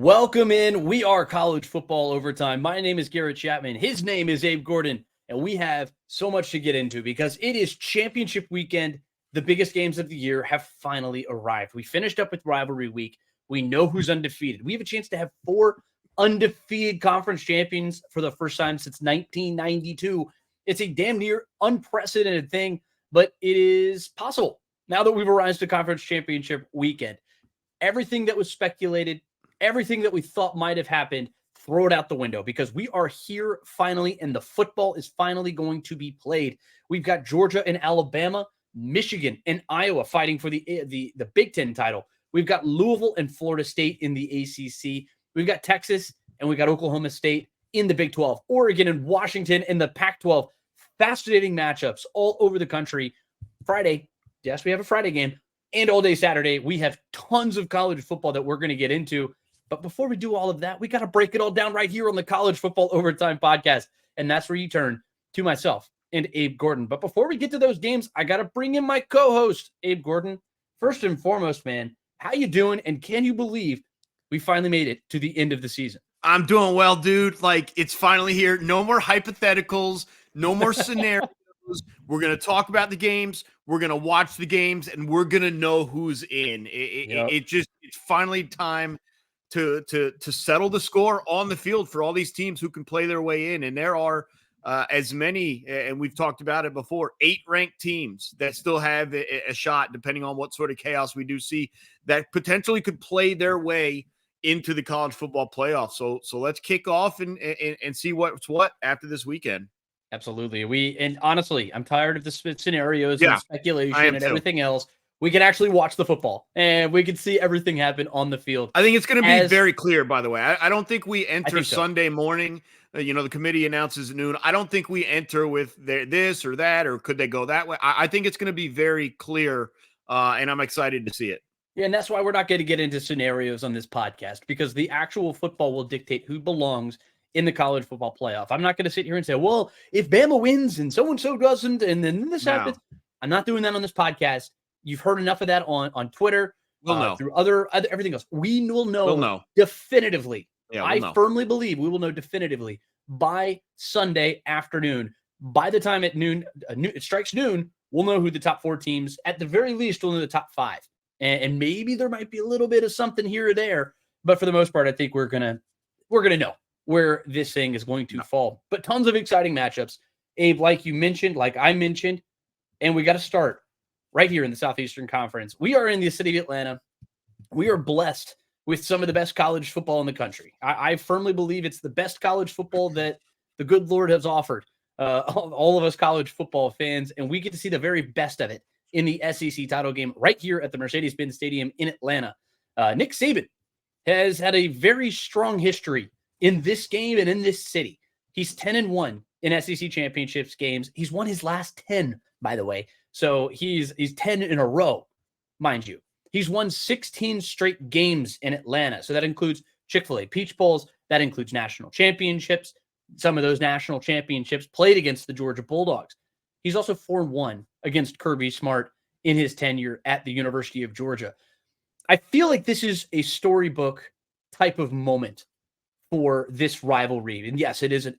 Welcome in. We are College Football Overtime. My name is Garrett Chapman. His name is Abe Gordon. And we have so much to get into because it is championship weekend. The biggest games of the year have finally arrived. We finished up with rivalry week. We know who's undefeated. We have a chance to have 4 undefeated conference champions for the first time since 1992. It's a damn near unprecedented thing, but it is possible now that we've arrived to conference championship weekend. Everything that was speculated, everything that we thought might have happened, throw it out the window because we are here finally, and the football is finally going to be played. We've got Georgia and Alabama, Michigan and Iowa fighting for the Big Ten title. We've got Louisville and Florida State in the ACC. We've got Texas and we've got Oklahoma State in the Big 12. Oregon and Washington in the Pac-12. Fascinating matchups all over the country. Friday, yes, we have a Friday game. And all day Saturday, we have tons of college football that we're going to get into. But before we do all of that, we got to break it all down right here on the College Football Overtime Podcast. And that's where you turn to myself and Abe Gordon. But before we get to those games, I got to bring in my co-host, Abe Gordon. First and foremost, man, how you doing? And can you believe we finally made it to the end of the season? I'm doing well, dude. Like, it's finally here. No more hypotheticals. No more scenarios. We're going to talk about the games. We're going to watch the games, and we're going to know who's in. It's finally time to settle the score on the field for all these teams who can play their way in. And there are as many, and we've talked about it before, 8 ranked teams that still have a shot, depending on what sort of chaos we do see, that potentially could play their way into the college football playoff. So let's kick off and see what's what after this weekend. Absolutely. And honestly, I'm tired of the scenarios and speculation and everything else. We can actually watch the football and we can see everything happen on the field. I think it's going to be very clear, by the way. I don't think we enter Sunday morning. The committee announces at noon. I don't think we enter with this or that, or could they go that way? I think it's going to be very clear, and I'm excited to see it. Yeah, and that's why we're not going to get into scenarios on this podcast, because the actual football will dictate who belongs in the college football playoff. I'm not going to sit here and say, well, if Bama wins and so-and-so doesn't, and then this happens. I'm not doing that on this podcast. You've heard enough of that on Twitter, through other everything else. We will know definitively. Yeah, I firmly believe we will know definitively by Sunday afternoon. By the time at noon, it strikes noon, we'll know who the top 4 teams, at the very least, we'll know the top 5. And maybe there might be a little bit of something here or there. But for the most part, I think we're gonna know where this thing is going to fall. But tons of exciting matchups. Abe, like you mentioned, like I mentioned, and we got to start right here in the Southeastern Conference. We are in the city of Atlanta. We are blessed with some of the best college football in the country. I firmly believe it's the best college football that the good Lord has offered all of us college football fans, and we get to see the very best of it in the SEC title game right here at the Mercedes-Benz Stadium in Atlanta. Nick Saban has had a very strong history in this game and in this city. He's 10-1 in SEC Championships games. He's won his last 10, by the way. So he's 10 in a row, mind you. He's won 16 straight games in Atlanta. So that includes Chick-fil-A Peach Bowls. That includes national championships. Some of those national championships played against the Georgia Bulldogs. He's also 4-1 against Kirby Smart in his tenure at the University of Georgia. I feel like this is a storybook type of moment for this rivalry. And yes, it is it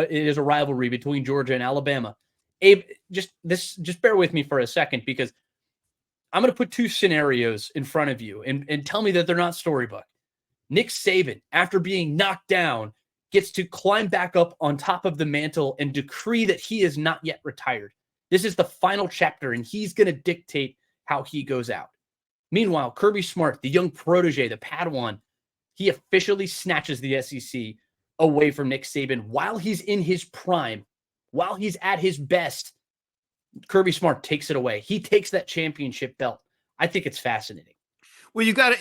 is a rivalry between Georgia and Alabama. Abe, just bear with me for a second, because I'm going to put 2 scenarios in front of you and tell me that they're not storybook. Nick Saban, after being knocked down, gets to climb back up on top of the mantle and decree that he is not yet retired. This is the final chapter, and he's going to dictate how he goes out. Meanwhile, Kirby Smart, the young protege, the Padawan, he officially snatches the SEC away from Nick Saban while he's in his prime, while he's at his best. Kirby Smart takes it away. He takes that championship belt. I think it's fascinating. Well, you got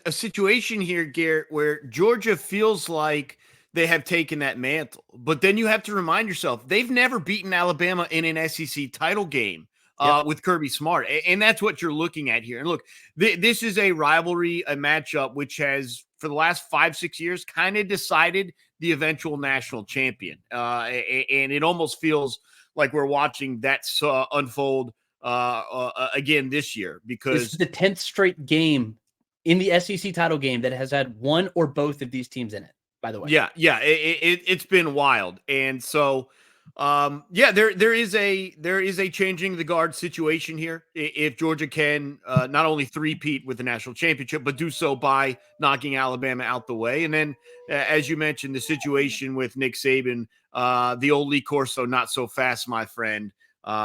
a situation here, Garrett, where Georgia feels like they have taken that mantle, but then you have to remind yourself they've never beaten Alabama in an SEC title game with Kirby Smart, and that's what you're looking at here. And look, this is a rivalry, a matchup which has, for the last 5-6 years, kind of decided the eventual national champion, and it almost feels like we're watching that unfold again this year, because this is the 10th straight game in the SEC title game that has had one or both of these teams in it, by the way. Yeah. It's been wild. And so, there is a changing the guard situation here. If Georgia can not only three-peat with the national championship, but do so by knocking Alabama out the way. And then, as you mentioned, the situation with Nick Saban, the old Lee Corso, not so fast, my friend.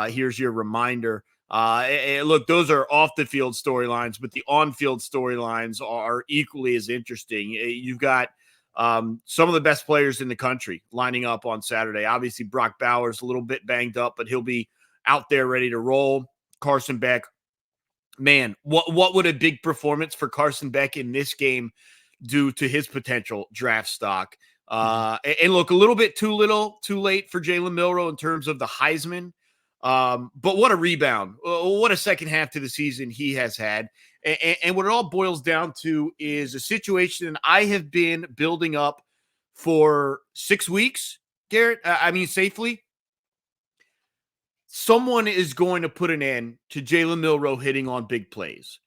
Here's your reminder. Look, those are off the field storylines, but the on field storylines are equally as interesting. You've got some of the best players in the country lining up on Saturday. Obviously, Brock Bowers a little bit banged up, but he'll be out there ready to roll. Carson Beck, man, what would a big performance for Carson Beck in this game do to his potential draft stock? And look, a little bit too late for Jalen Milroe in terms of the Heisman. But what a rebound. What a second half to the season he has had. And what it all boils down to is a situation I have been building up for 6 weeks, Garrett. Safely. Someone is going to put an end to Jalen Milroe hitting on big plays.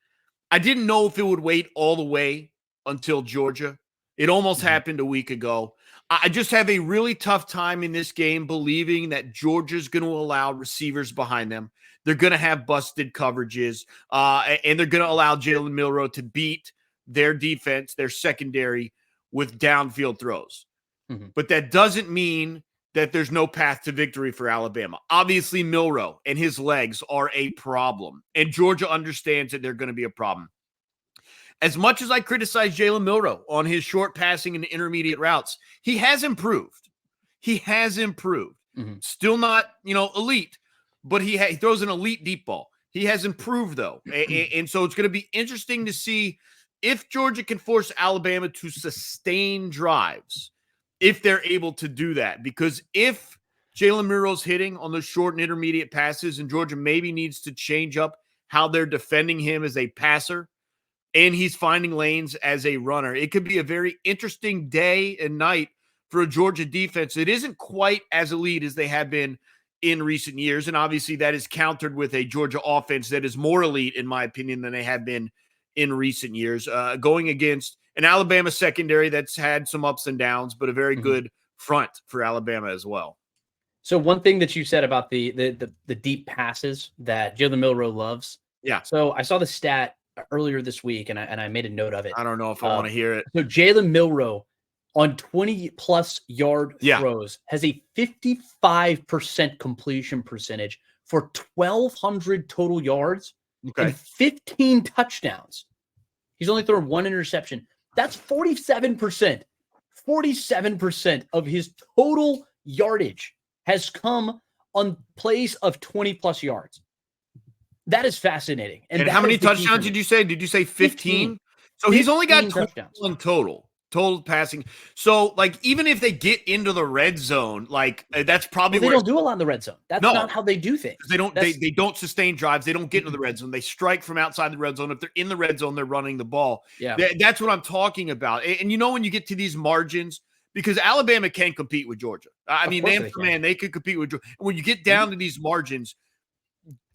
I didn't know if it would wait all the way until Georgia. It almost happened a week ago. I just have a really tough time in this game believing that Georgia's going to allow receivers behind them. They're going to have busted coverages, and they're going to allow Jalen Milroe to beat their defense, their secondary, with downfield throws. But that doesn't mean that there's no path to victory for Alabama. Obviously, Milroe and his legs are a problem, and Georgia understands that they're going to be a problem. As much as I criticize Jalen Milroe on his short passing and intermediate routes, he has improved. Still not, elite, but he throws an elite deep ball. He has improved, though. And so it's going to be interesting to see if Georgia can force Alabama to sustain drives, if they're able to do that. Because if Jalen Milroe's hitting on those short and intermediate passes and Georgia maybe needs to change up how they're defending him as a passer, and he's finding lanes as a runner, it could be a very interesting day and night for a Georgia defense. It isn't quite as elite as they have been in recent years, and obviously that is countered with a Georgia offense that is more elite, in my opinion, than they have been in recent years, going against an Alabama secondary that's had some ups and downs, but a very good front for Alabama as well. So one thing that you said about the deep passes that Jalen Milroe loves. Yeah. So I saw the stat earlier this week, and I made a note of it. I don't know if I want to hear it. So Jalen Milroe on 20-plus yard throws has a 55% completion percentage for 1,200 total yards and 15 touchdowns. He's only thrown one interception. That's 47%. 47% of his total yardage has come on plays of 20-plus yards. That is fascinating. And how many touchdowns did you say? Did you say 15? So he's only got 21 total passing. So, even if they get into the red zone, that's probably they don't do a lot in the red zone. That's not how they do things. They don't sustain drives. They don't get into the red zone. They strike from outside the red zone. If they're in the red zone, they're running the ball. Yeah, that's what I'm talking about. And when you get to these margins, because Alabama can compete with Georgia. Man for man, they could compete with Georgia. When you get down to these margins,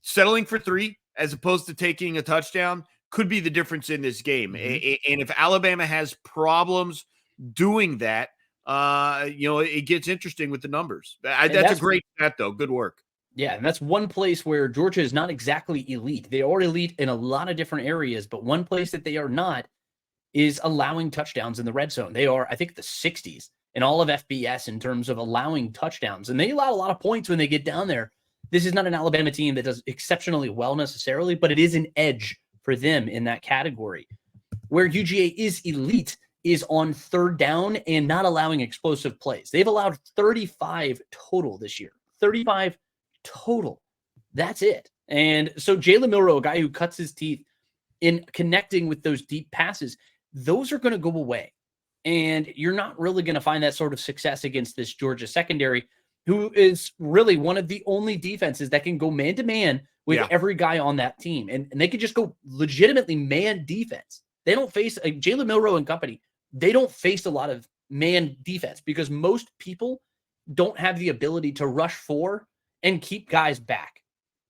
settling for 3 as opposed to taking a touchdown could be the difference in this game. And if Alabama has problems doing that, it gets interesting with the numbers. That's a great stat, though. Good work. Yeah, and that's one place where Georgia is not exactly elite. They are elite in a lot of different areas, but one place that they are not is allowing touchdowns in the red zone. They are, I think, the 60s in all of FBS in terms of allowing touchdowns, and they allow a lot of points when they get down there. This is not an Alabama team that does exceptionally well necessarily, but it is an edge for them in that category. Where UGA is elite is on third down and not allowing explosive plays. They've allowed 35 total this year. 35 total. That's it. And so Jalen Milroe, a guy who cuts his teeth in connecting with those deep passes, those are going to go away. And you're not really going to find that sort of success against this Georgia secondary, who is really one of the only defenses that can go man-to-man with every guy on that team. And they could just go legitimately man defense. They don't face Jalen Milroe and company. They don't face a lot of man defense because most people don't have the ability to rush for and keep guys back,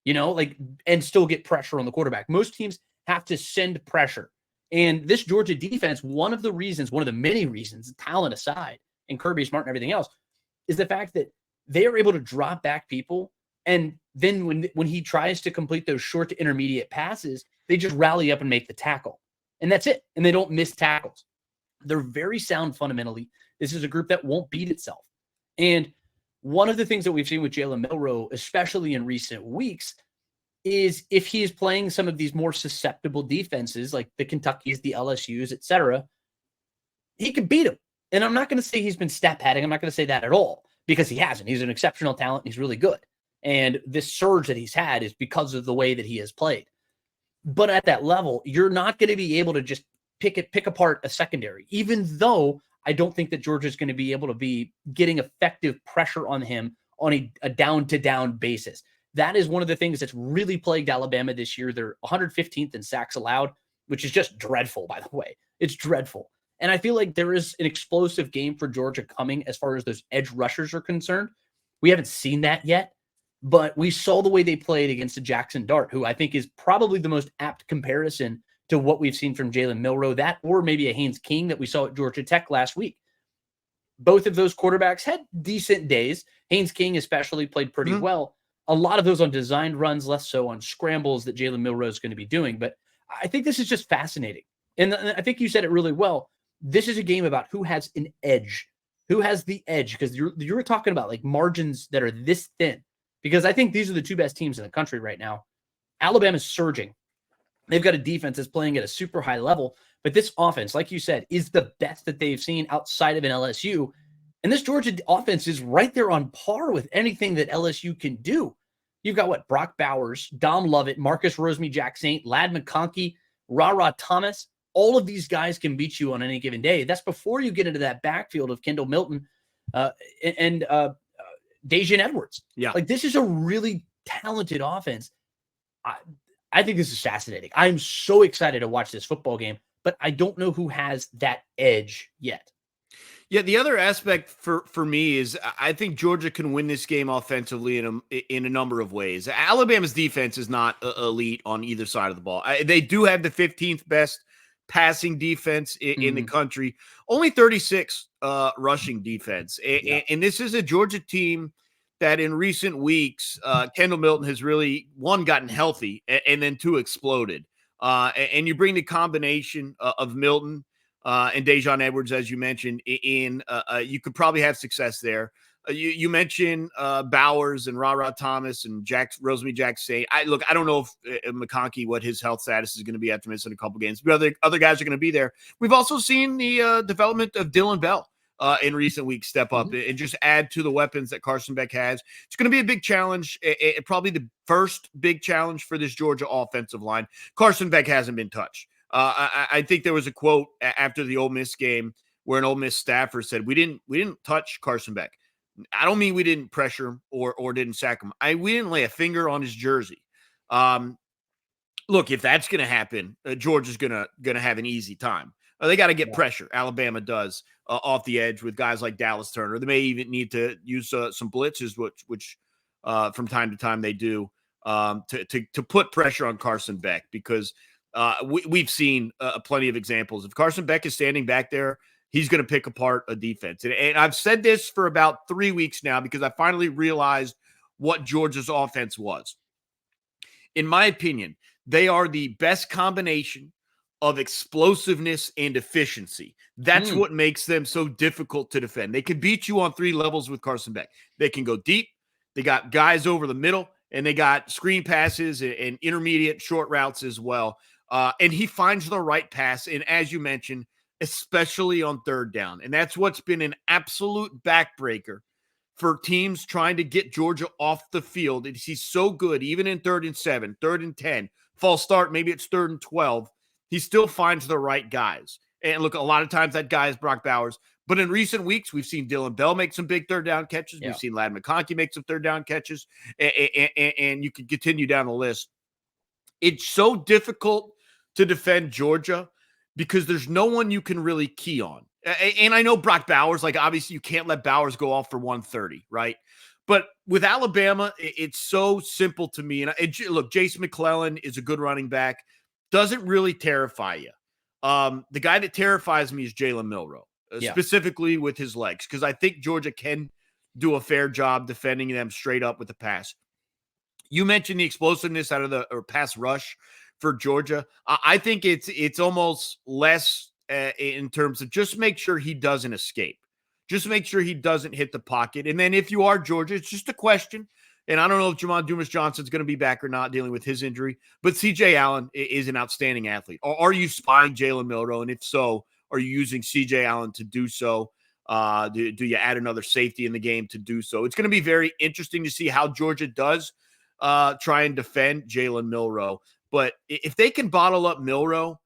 and still get pressure on the quarterback. Most teams have to send pressure And this Georgia defense, one of the many reasons, talent aside, and Kirby Smart and everything else, is the fact that they are able to drop back people. And then when he tries to complete those short to intermediate passes, they just rally up and make the tackle. And that's it. And they don't miss tackles. They're very sound fundamentally. This is a group that won't beat itself. And one of the things that we've seen with Jalen Milroe, especially in recent weeks, is if he is playing some of these more susceptible defenses like the Kentuckys, the LSUs, etc., he could beat them. And I'm not going to say he's been stat padding. I'm not going to say that at all, because he hasn't. He's an exceptional talent. He's really good. And this surge that he's had is because of the way that he has played. But at that level, you're not going to be able to just pick apart a secondary, even though I don't think that Georgia's going to be able to be getting effective pressure on him on a down-to-down basis. That is one of the things that's really plagued Alabama this year. They're 115th in sacks allowed, which is just dreadful, by the way. It's dreadful. And I feel like there is an explosive game for Georgia coming as far as those edge rushers are concerned. We haven't seen that yet, but we saw the way they played against the Jackson Dart, who I think is probably the most apt comparison to what we've seen from Jalen Milroe, that or maybe a Haynes King that we saw at Georgia Tech last week. Both of those quarterbacks had decent days. Haynes King especially played pretty well. A lot of those on designed runs, less so on scrambles that Jalen Milroe is going to be doing. But I think this is just fascinating. And I think you said it really well. This is a game about who has an edge, who has the edge, because you're talking about like margins that are this thin, because I think these are the two best teams in the country right now. Alabama's surging. They've got a defense that's playing at a super high level, but this offense, like you said, is the best that they've seen outside of an LSU. And this Georgia offense is right there on par with anything that LSU can do. You've got Brock Bowers, Dom Lovett, Marcus Rosemy-Jack Saint, Ladd McConkey, Ra Thomas. All of these guys can beat you on any given day. That's before you get into that backfield of Kendall Milton and Daijun Edwards. Yeah. Like, this is a really talented offense. I think this is fascinating. I'm so excited to watch this football game, but I don't know who has that edge yet. Yeah, the other aspect for me is I think Georgia can win this game offensively in a number of ways. Alabama's defense is not elite on either side of the ball. They do have the 15th best passing defense in the country, only 36 rushing defense. And this is a Georgia team that in recent weeks, Kendall Milton has really, one, gotten healthy, and then two, exploded. And you bring the combination of Milton and Daijun Edwards, as you mentioned, you could probably have success there. You mentioned Bowers and Ra Thomas and Rosemy-Jack Saint. I don't know if McConkey, what his health status is going to be after missing a couple games, but other guys are going to be there. We've also seen the development of Dylan Bell in recent weeks step up and just add to the weapons that Carson Beck has. It's going to be a big challenge, probably the first big challenge for this Georgia offensive line. Carson Beck hasn't been touched. I think there was a quote after the Ole Miss game where an Ole Miss staffer said, we didn't touch Carson Beck. I don't mean we didn't pressure him or didn't sack him. We didn't lay a finger on his jersey. Look, if that's going to happen, Georgia's going to have an easy time. They got to get pressure. Alabama does off the edge with guys like Dallas Turner. They may even need to use some blitzes, which from time to time they do to put pressure on Carson Beck, because we've seen plenty of examples. If Carson Beck is standing back there, he's going to pick apart a defense. And I've said this for about 3 weeks now because I finally realized what Georgia's offense was. In my opinion, they are the best combination of explosiveness and efficiency. That's what makes them so difficult to defend. They can beat you on 3 levels with Carson Beck. They can go deep. They got guys over the middle, and they got screen passes and intermediate short routes as well. And he finds the right pass. And as you mentioned, especially on third down. And that's what's been an absolute backbreaker for teams trying to get Georgia off the field. He's so good, even in 3rd and 7, 3rd and 10, false start, maybe it's 3rd and 12. He still finds the right guys. And look, a lot of times that guy is Brock Bowers. But in recent weeks, we've seen Dylan Bell make some big third down catches. Yeah. We've seen Ladd McConkey make some third down catches. And you can continue down the list. It's so difficult to defend Georgia because there's no one you can really key on. And I know Brock Bowers, like obviously you can't let Bowers go off for 130, right? But with Alabama, it's so simple to me. And look, Jason McClellan is a good running back. Doesn't really terrify you. The guy that terrifies me is Jalen Milroe, specifically with his legs, because I think Georgia can do a fair job defending them straight up with the pass. You mentioned the explosiveness out of the pass rush for Georgia. I think it's almost less in terms of just make sure he doesn't escape. Just make sure he doesn't hit the pocket. And then if you are Georgia, it's just a question. And I don't know if Jamon Dumas-Johnson's going to be back or not, dealing with his injury. But C.J. Allen is an outstanding athlete. Are you spying Jalen Milroe? And if so, are you using C.J. Allen to do so? Do you add another safety in the game to do so? It's going to be very interesting to see how Georgia does try and defend Jalen Milroe. But if they can bottle up Milroe,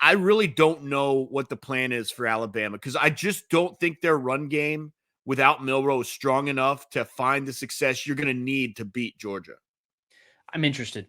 I really don't know what the plan is for Alabama, because I just don't think their run game without Milroe is strong enough to find the success you're going to need to beat Georgia. I'm interested.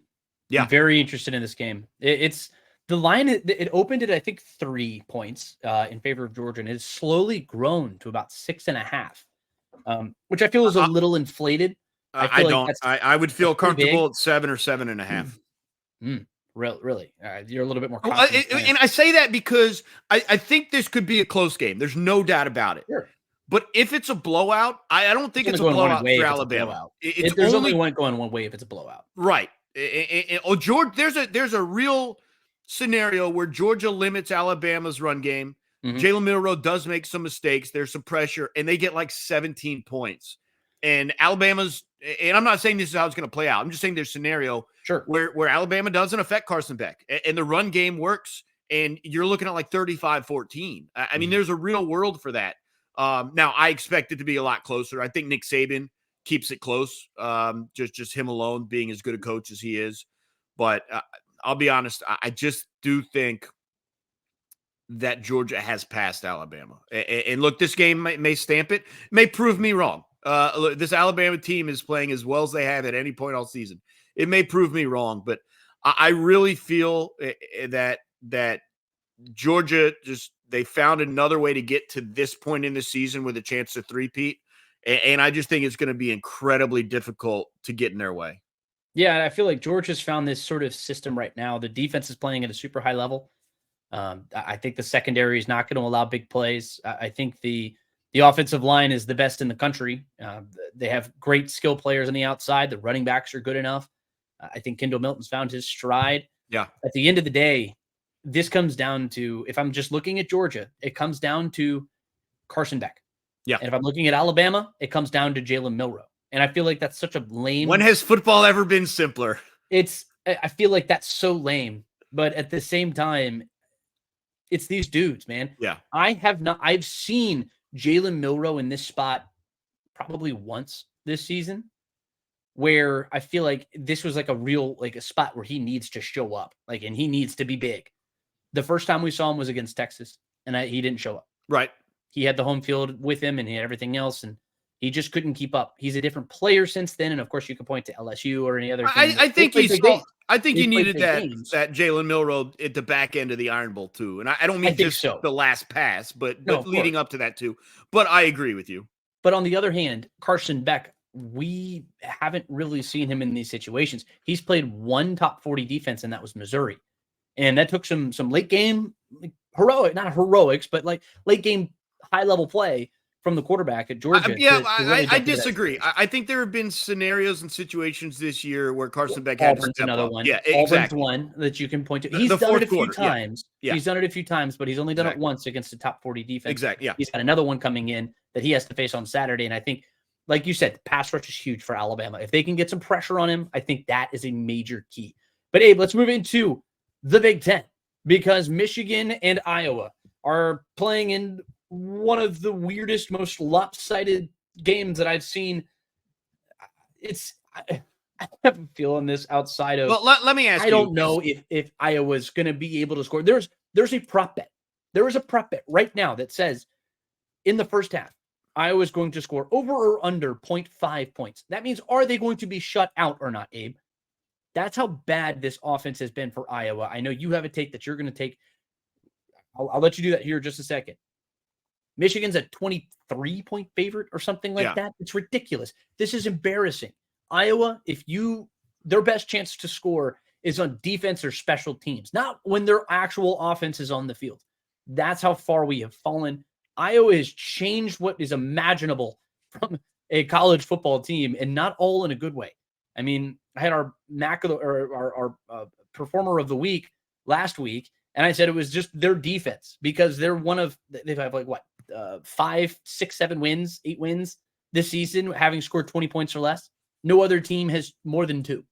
Yeah. I'm very interested in this game. It's the line. It opened at, I think, 3 points in favor of Georgia, and it's slowly grown to about 6.5, which I feel is a little inflated. I would feel comfortable at 7 or 7.5. Really? You're a little bit more Well, confident. and I say that because I think this could be a close game. There's no doubt about it. Sure. But if it's a blowout, I don't think it's a blowout for Alabama. There's only one going one way if it's a blowout. Right. George, there's a real scenario where Georgia limits Alabama's run game. Jalen Milroe does make some mistakes. There's some pressure, and they get like 17 points. And Alabama's, and I'm not saying this is how it's going to play out. I'm just saying there's a scenario where Alabama doesn't affect Carson Beck, and the run game works, and you're looking at like 35-14. I mean, there's a real world for that. Now, I expect it to be a lot closer. I think Nick Saban keeps it close, just him alone being as good a coach as he is. But I'll be honest, I just do think that Georgia has passed Alabama. And look, this game may stamp it, may prove me wrong. Look, this Alabama team is playing as well as they have at any point all season. It may prove me wrong, but I really feel that Georgia they found another way to get to this point in the season with a chance to three-peat. And I just think it's going to be incredibly difficult to get in their way. Yeah, and I feel like Georgia's found this sort of system right now. The defense is playing at a super high level. I think the secondary is not going to allow big plays. I think the offensive line is the best in the country. They have great skill players on the outside. The running backs are good enough. I think Kendall Milton's found his stride. Yeah. At the end of the day, this comes down to, if I'm just looking at Georgia, it comes down to Carson Beck. Yeah. And if I'm looking at Alabama, it comes down to Jalen Milroe. And I feel like that's such a lame. When has football ever been simpler? I feel like that's so lame. But at the same time, it's these dudes, man. Yeah. I've seen Jalen Milroe in this spot probably once this season, where I feel like this was like a spot where he needs to show up, and he needs to be big. The first time we saw him was against Texas, and he didn't show up. Right. He had the home field with him, and he had everything else, and he just couldn't keep up. He's a different player since then, and of course, you could point to LSU or any other team. I think he needed that Jalen Milroe at the back end of the Iron Bowl too, and I don't mean just the last pass, but leading up to that too. But I agree with you. But on the other hand, Carson Beck, we haven't really seen him in these situations. He's played one top 40 defense, and that was Missouri. And that took some late game not heroics, but like late game high level play from the quarterback at Georgia. I disagree. I think there have been scenarios and situations this year where Carson Beck had to step another up. one. Yeah, Auburn's exactly. one that you can point to. He's done it a few times. Yeah. He's done it a few times, but he's only done it once against a top 40 defense. Exactly. Yeah. He's got another one coming in that he has to face on Saturday. And I think, like you said, the pass rush is huge for Alabama. If they can get some pressure on him, I think that is a major key. But Abe, let's move into the Big Ten, because Michigan and Iowa are playing in one of the weirdest, most lopsided games that I've seen. I have a feeling this outside of. Well, let me ask you. I don't know if Iowa's going to be able to score. There's a prop bet. There is a prop bet right now that says in the first half, Iowa's going to score over or under 0.5 points. That means, are they going to be shut out or not, Abe? That's how bad this offense has been for Iowa. I know you have a take that you're going to take. I'll let you do that here in just a second. Michigan's a 23-point favorite or something like that. It's ridiculous. This is embarrassing. Iowa, their best chance to score is on defense or special teams, not when their actual offense is on the field. That's how far we have fallen. Iowa has changed what is imaginable from a college football team, and not all in a good way. I mean, I had our performer of the week last week, and I said it was just their defense, because they're they have like 5, 6, 7 wins, 8 wins this season, having scored 20 points or less. No other team has more than 2.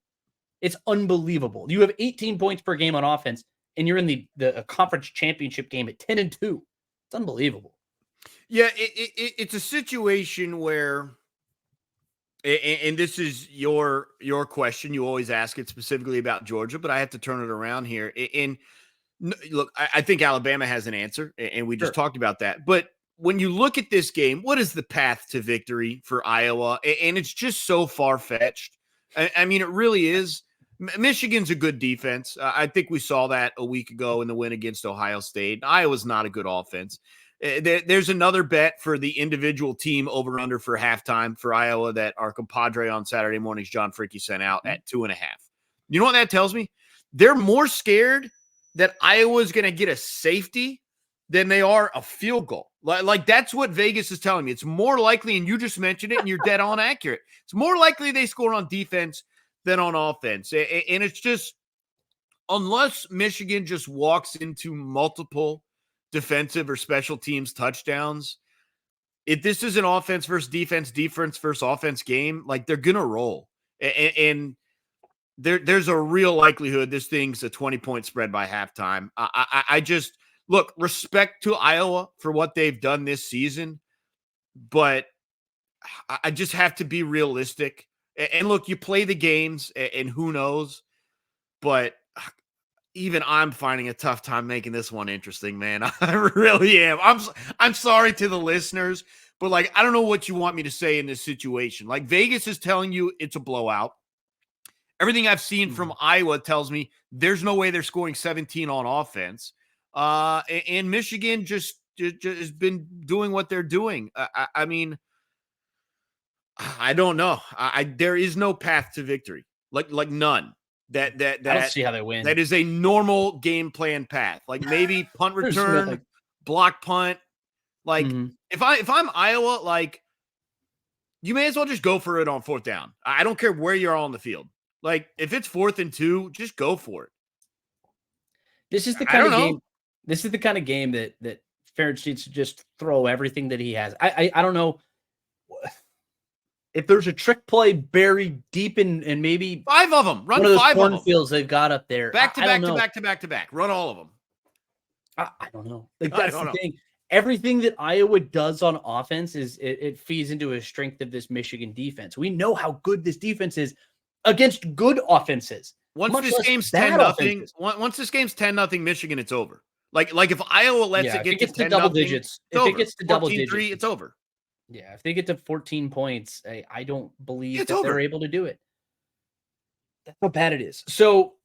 It's unbelievable. You have 18 points per game on offense, and you're in the conference championship game at 10-2. It's unbelievable. Yeah, it's a situation where, and this is your question. You always ask it specifically about Georgia, but I have to turn it around here. And look, I think Alabama has an answer, and we just talked about that. But when you look at this game, what is the path to victory for Iowa? And it's just so far-fetched. I mean, it really is. Michigan's a good defense. I think we saw that a week ago in the win against Ohio State. Iowa's not a good offense. There's another bet for the individual team over-under for halftime for Iowa that our compadre on Saturday mornings, John Fricky, sent out at 2.5. You know what that tells me? They're more scared that Iowa's going to get a safety than they are a field goal. Like that's what Vegas is telling me. It's more likely, and you just mentioned it, and you're dead on accurate. It's more likely they score on defense than on offense. And it's just, unless Michigan just walks into multiple defensive or special teams touchdowns, if this is an offense versus defense versus offense game, like they're going to roll. And there's a real likelihood this thing's a 20-point spread by halftime. I just, look, respect to Iowa for what they've done this season, but I just have to be realistic. And look, you play the games, and who knows, but even I'm finding a tough time making this one interesting, man. I really am. I'm sorry to the listeners, but like, I don't know what you want me to say in this situation. Like, Vegas is telling you it's a blowout. Everything I've seen from Iowa tells me there's no way they're scoring 17 on offense. And Michigan just has been doing what they're doing. I mean, I don't know. There is no path to victory, like none. That I don't see how they win. That is a normal game plan path. Like maybe punt return, block punt. Like if I'm Iowa, like you may as well just go for it on 4th down. I don't care where you're on the field. Like if it's 4th and 2, just go for it. This is the kind of game. This is the kind of game that Ferentz needs to just throw everything that he has. I don't know if there's a trick play buried deep in maybe 5 of them. Run one of those 5 of them. cornfields they've got up there. Back to back. Run all of them. I don't know. Like that's the thing. Everything that Iowa does on offense is it feeds into a strength of this Michigan defense. We know how good this defense is against good offenses. Once this game's 10-0, Michigan, it's over. Like if Iowa lets it get to double digits, if it gets to double digits, it's over. Yeah, if they get to 14 points, I don't believe that they're able to do it. That's how bad it is. So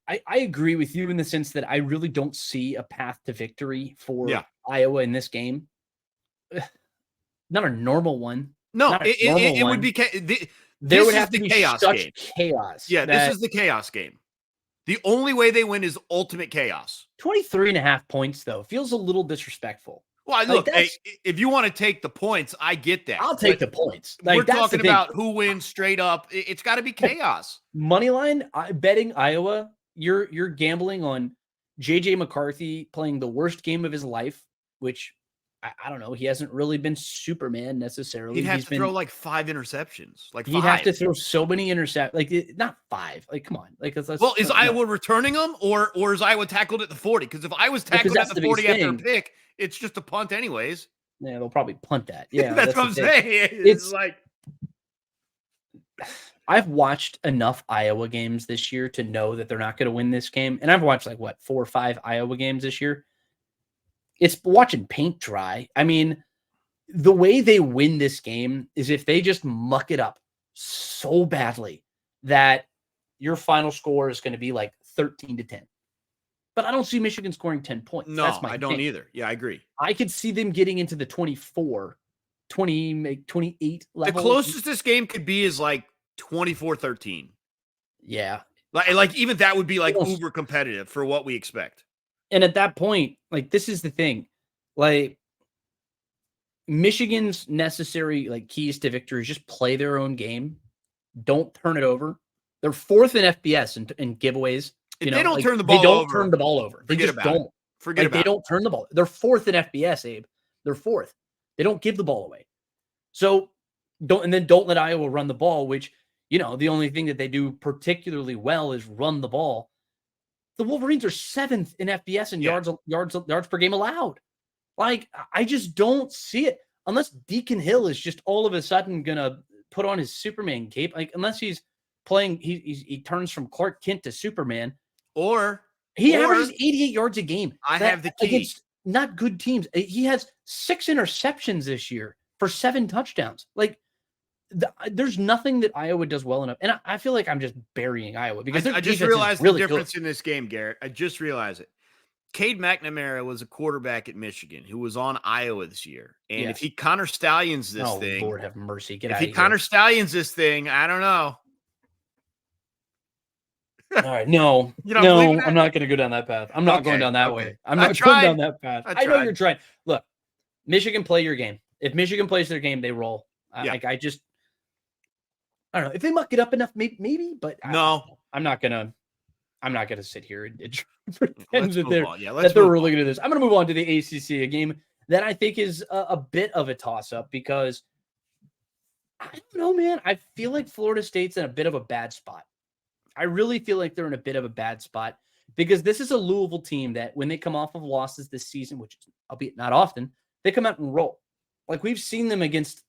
I agree with you in the sense that I really don't see a path to victory for Iowa in this game. Not a normal one. No, it would be there would have to be chaos game. Chaos. Yeah, this is the chaos game. The only way they win is ultimate chaos. 23.5 points, though, feels a little disrespectful. Well, look, if you want to take the points, I get that. I'll take the points. We're talking about who wins straight up. It's got to be chaos. Moneyline betting Iowa, you're gambling on J.J. McCarthy playing the worst game of his life, which I don't know. He hasn't really been Superman necessarily. He'd have to throw like 5 interceptions. He'd have to throw so many interceptions. Like not 5. Like come on. Like is Iowa returning them or is Iowa tackled at the 40? Because if I was tackled at the 40 after a pick, it's just a punt anyways. Yeah, they'll probably punt that. Yeah, that's what I'm saying. It's like I've watched enough Iowa games this year to know that they're not going to win this game, and I've watched 4 or 5 Iowa games this year. It's watching paint dry. I mean, the way they win this game is if they just muck it up so badly that your final score is going to be like 13-10. But I don't see Michigan scoring 10 points. No, that's my I don't either. Yeah, I agree. I could see them getting into the 24, 20, 28 level. The closest this game could be is like 24-13. Yeah. Like even that would be like Almost. uber competitive for what we expect. And at that point, like, this is the thing. Like, Michigan's necessary, like, keys to victory is just play their own game. Don't turn it over. They're fourth in FBS in giveaways. If You they know, don't like, turn the they ball don't over, turn the ball over. They forget just about it. don't. Forget Like, they about don't turn the ball. They're fourth in FBS, Abe. They're fourth. They don't give the ball away. So don't let Iowa run the ball, which, you know, the only thing that they do particularly well is run the ball. The Wolverines are seventh in FBS in yards per game allowed. Like, I just don't see it unless Deacon Hill is just all of a sudden gonna put on his Superman cape. Like, unless he's playing, he turns from Clark Kent to Superman. Or he averages 88 yards a game. I have the key against not good teams. He has 6 interceptions this year for 7 touchdowns. Like, there's nothing that Iowa does well enough. And I feel like I'm just burying Iowa because I just realized the difference in this game, Garrett. I just realized it. Cade McNamara was a quarterback at Michigan who was on Iowa this year. And if he Connor Stallions this thing, Lord have mercy. If he Connor Stallions this thing, I don't know. All right. No, I'm not going to go down that path. I'm not going down that way. I'm not going down that path. I know you're trying. Look, Michigan, play your game. If Michigan plays their game, they roll. Like, I don't know if they muck it up enough, maybe, but no, I'm not gonna sit here and pretend that they're really gonna do this. I'm gonna move on to the ACC, a game that I think is a bit of a toss up because I don't know, man. I feel like Florida State's in a bit of a bad spot. I really feel like they're in a bit of a bad spot because this is a Louisville team that when they come off of losses this season, which albeit not often, they come out and roll. Like, we've seen them against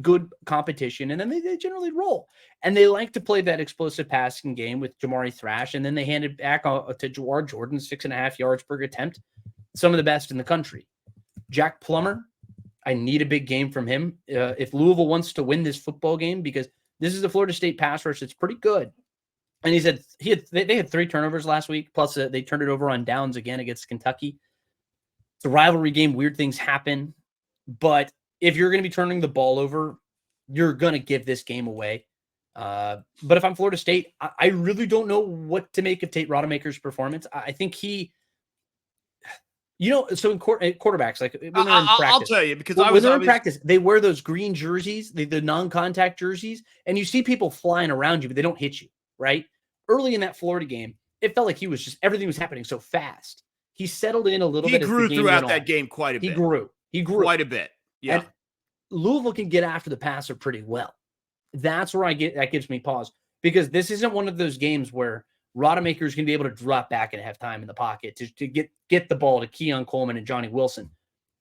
good competition, and then they generally roll. And they like to play that explosive passing game with Jamari Thrash, and then they hand it back to Jawar Jordan, 6.5 yards per attempt. Some of the best in the country. Jack Plummer, I need a big game from him. If Louisville wants to win this football game, because this is the Florida State pass rush that's pretty good. And they had 3 turnovers last week, plus they turned it over on downs again against Kentucky. It's a rivalry game. Weird things happen. But if you're going to be turning the ball over, you're going to give this game away. But if I'm Florida State, I really don't know what to make of Tate Rodemaker's performance. I think he, so in quarterbacks, like when they're in practice, I'll tell you, because when they're in practice, they wear those green jerseys, the non-contact jerseys, and you see people flying around you, but they don't hit you, right? Early in that Florida game, it felt like everything was happening so fast. He settled in a little bit. He grew throughout that game quite a bit. He grew quite a bit. Yeah. And Louisville can get after the passer pretty well. That's where that gives me pause, because this isn't one of those games where Rodemaker is going to be able to drop back and have time in the pocket to get the ball to Keon Coleman and Johnny Wilson.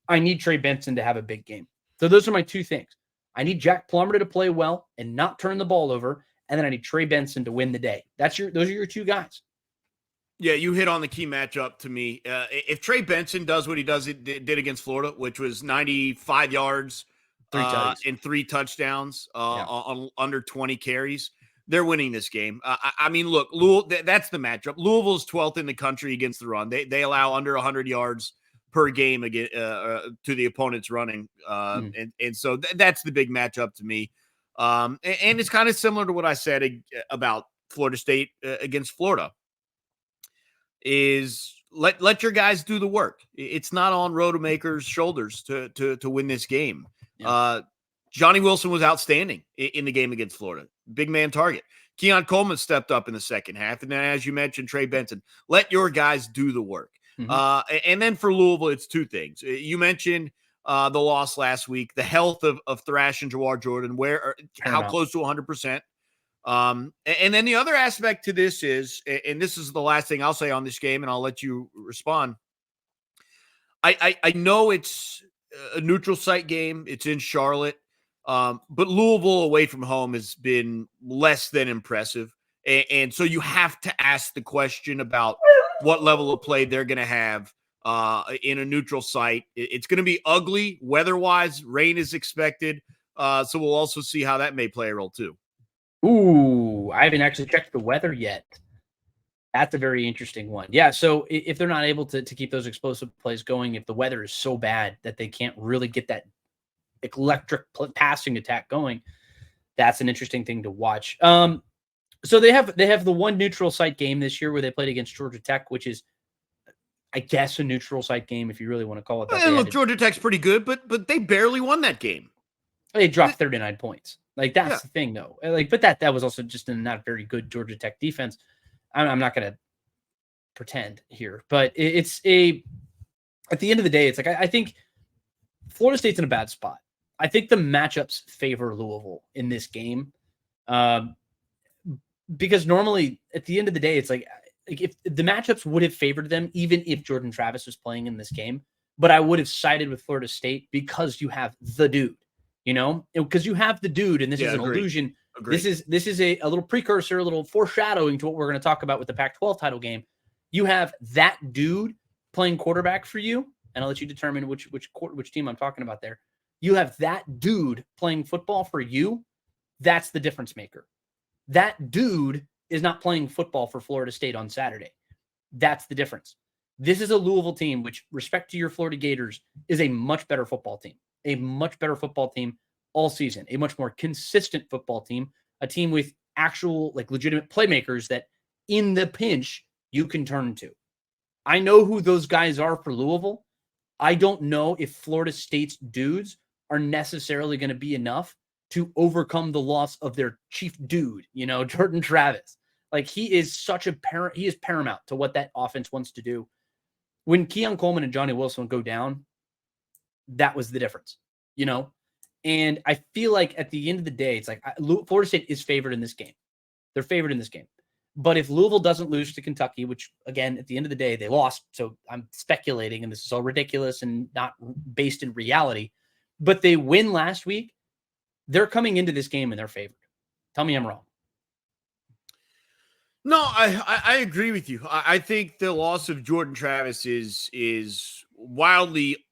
I need Trey Benson to have a big game. So those are my 2 things. I need Jack Plummer to play well and not turn the ball over, and then I need Trey Benson to win the day. Those are your 2 guys. Yeah, you hit on the key matchup to me. If Trey Benson does what he did against Florida, which was 95 yards and 3 touchdowns on under 20 carries, they're winning this game. I mean, look, Louisville, that's the matchup. Louisville's 12th in the country against the run. They allow under 100 yards per game to the opponent's running. And so that's the big matchup to me. And it's kind of similar to what I said about Florida State against Florida. Is let your guys do the work. It's not on Rodemaker's shoulders to win this game. Yeah. Johnny Wilson was outstanding in the game against Florida. Big man target. Keon Coleman stepped up in the second half. And then, as you mentioned, Trey Benson. Let your guys do the work. Mm-hmm. And then for Louisville, it's 2 things. You mentioned the loss last week, the health of Thrash and Jawar Jordan, how close to 100%. And then the other aspect to this is, and this is the last thing I'll say on this game, and I'll let you respond. I know it's a neutral site game. It's in Charlotte. But Louisville away from home has been less than impressive. And so you have to ask the question about what level of play they're going to have in a neutral site. It's going to be ugly weather-wise. Rain is expected. So we'll also see how that may play a role too. Ooh, I haven't actually checked the weather yet. That's a very interesting one. Yeah, so if they're not able to keep those explosive plays going, if the weather is so bad that they can't really get that electric passing attack going, that's an interesting thing to watch. So they have the one neutral site game this year where they played against Georgia Tech, which is, I guess, a neutral site game if you really want to call it that. And look, Georgia Tech's pretty good, but they barely won that game. They dropped 39 points. Like, that's the thing, though. Like, but that was also just a not very good Georgia Tech defense. I'm not going to pretend here, but it's at the end of the day, it's like I think Florida State's in a bad spot. I think the matchups favor Louisville in this game, because normally at the end of the day, it's like if the matchups would have favored them, even if Jordan Travis was playing in this game, but I would have sided with Florida State because you have the dude, because you have the dude, and this is an illusion. Agreed. This is a little precursor, a little foreshadowing to what we're going to talk about with the Pac-12 title game. You have that dude playing quarterback for you, and I'll let you determine which team I'm talking about there. You have that dude playing football for you. That's the difference maker. That dude is not playing football for Florida State on Saturday. That's the difference. This is a Louisville team, which, respect to your Florida Gators, is a much better football team. A much better football team all season. A much more consistent football team. A team with actual, legitimate playmakers that in the pinch you can turn to. I know who those guys are for Louisville. I don't know if Florida State's dudes are necessarily going to be enough to overcome the loss of their chief dude, Jordan Travis. He is he is paramount to what that offense wants to do. When Keon Coleman and Johnny Wilson go down, that was the difference, And I feel like at the end of the day, it's like Florida State is favored in this game. They're favored in this game. But if Louisville doesn't lose to Kentucky, which, again, at the end of the day, they lost, so I'm speculating, and this is all ridiculous and not based in reality, but they win last week, they're coming into this game and they're favored. Tell me I'm wrong. No, I agree with you. I think the loss of Jordan Travis is wildly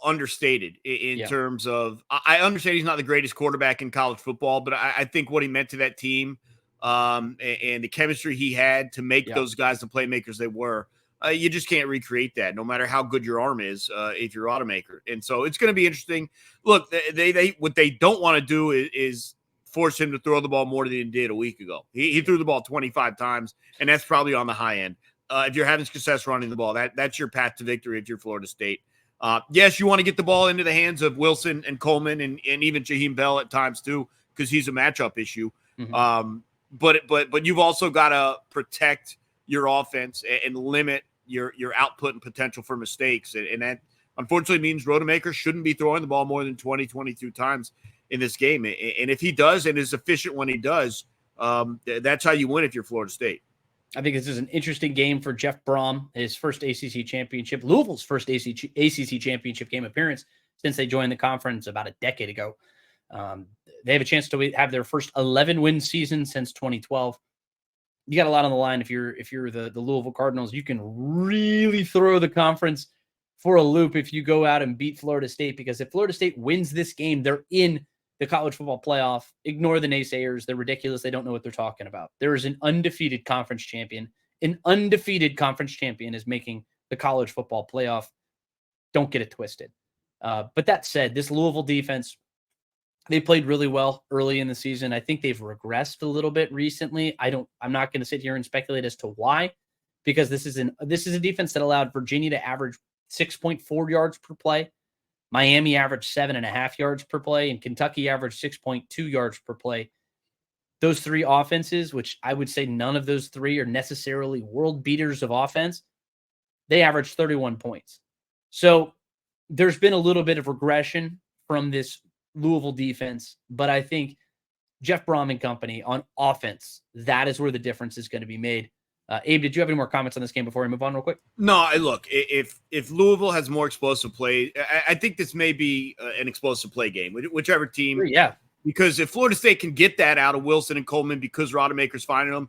understated in terms of, I understand he's not the greatest quarterback in college football, but I think what he meant to that team, and the chemistry he had to make those guys the playmakers they were, you just can't recreate that, no matter how good your arm is, if you're Automaker. And so it's going to be interesting. Look, they what they don't want to do is force him to throw the ball more than he did a week ago. He threw the ball 25 times, and that's probably on the high end. If you're having success running the ball, that's your path to victory if you're Florida State. Yes, you want to get the ball into the hands of Wilson and Coleman and even Jaheim Bell at times too, because he's a matchup issue. Mm-hmm. But you've also got to protect your offense and limit your output and potential for mistakes. And that unfortunately means Rodemaker shouldn't be throwing the ball more than 20, 22 times in this game. And if he does and is efficient when he does, that's how you win if you're Florida State. I think this is an interesting game for Jeff Brom, his first ACC championship, Louisville's first ACC championship game appearance since they joined the conference about a decade ago. They have a chance to have their first 11-win season since 2012. You got a lot on the line if you're the Louisville Cardinals. You can really throw the conference for a loop if you go out and beat Florida State, because if Florida State wins this game, they're in the college football playoff. Ignore the naysayers. They're ridiculous. They don't know what they're talking about. There is an undefeated conference champion. An undefeated conference champion is making the college football playoff. Don't get it twisted. But that said, this Louisville defense, they played really well early in the season. I think they've regressed a little bit recently. I'm not going to sit here and speculate as to why, because this is a defense that allowed Virginia to average 6.4 yards per play. Miami averaged 7.5 yards per play, and Kentucky averaged 6.2 yards per play. Those three offenses, which I would say none of those three are necessarily world beaters of offense, they averaged 31 points. So there's been a little bit of regression from this Louisville defense, but I think Jeff Brom and company on offense, that is where the difference is going to be made. Abe, did you have any more comments on this game before we move on real quick? No, look, if Louisville has more explosive play, I think this may be an explosive play game, whichever team. Yeah. Because if Florida State can get that out of Wilson and Coleman because Rodemaker's finding them,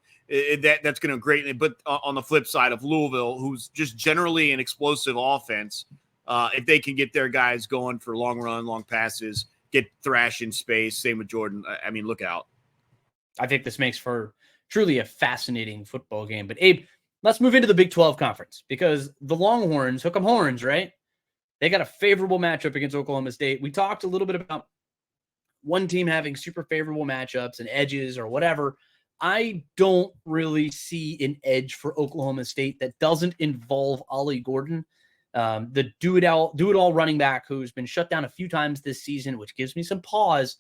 that's going to greatly. But on the flip side of Louisville, who's just generally an explosive offense, if they can get their guys going for long run, long passes, get thrashed in space, same with Jordan, I mean, look out. I think this makes for truly a fascinating football game. But Abe, let's move into the Big 12 conference, because the Longhorns, hook 'em horns, right? They got a favorable matchup against Oklahoma State. We talked a little bit about one team having super favorable matchups and edges or whatever. I don't really see an edge for Oklahoma State that doesn't involve Ollie Gordon, the do-it-all running back who's been shut down a few times this season, which gives me some pause.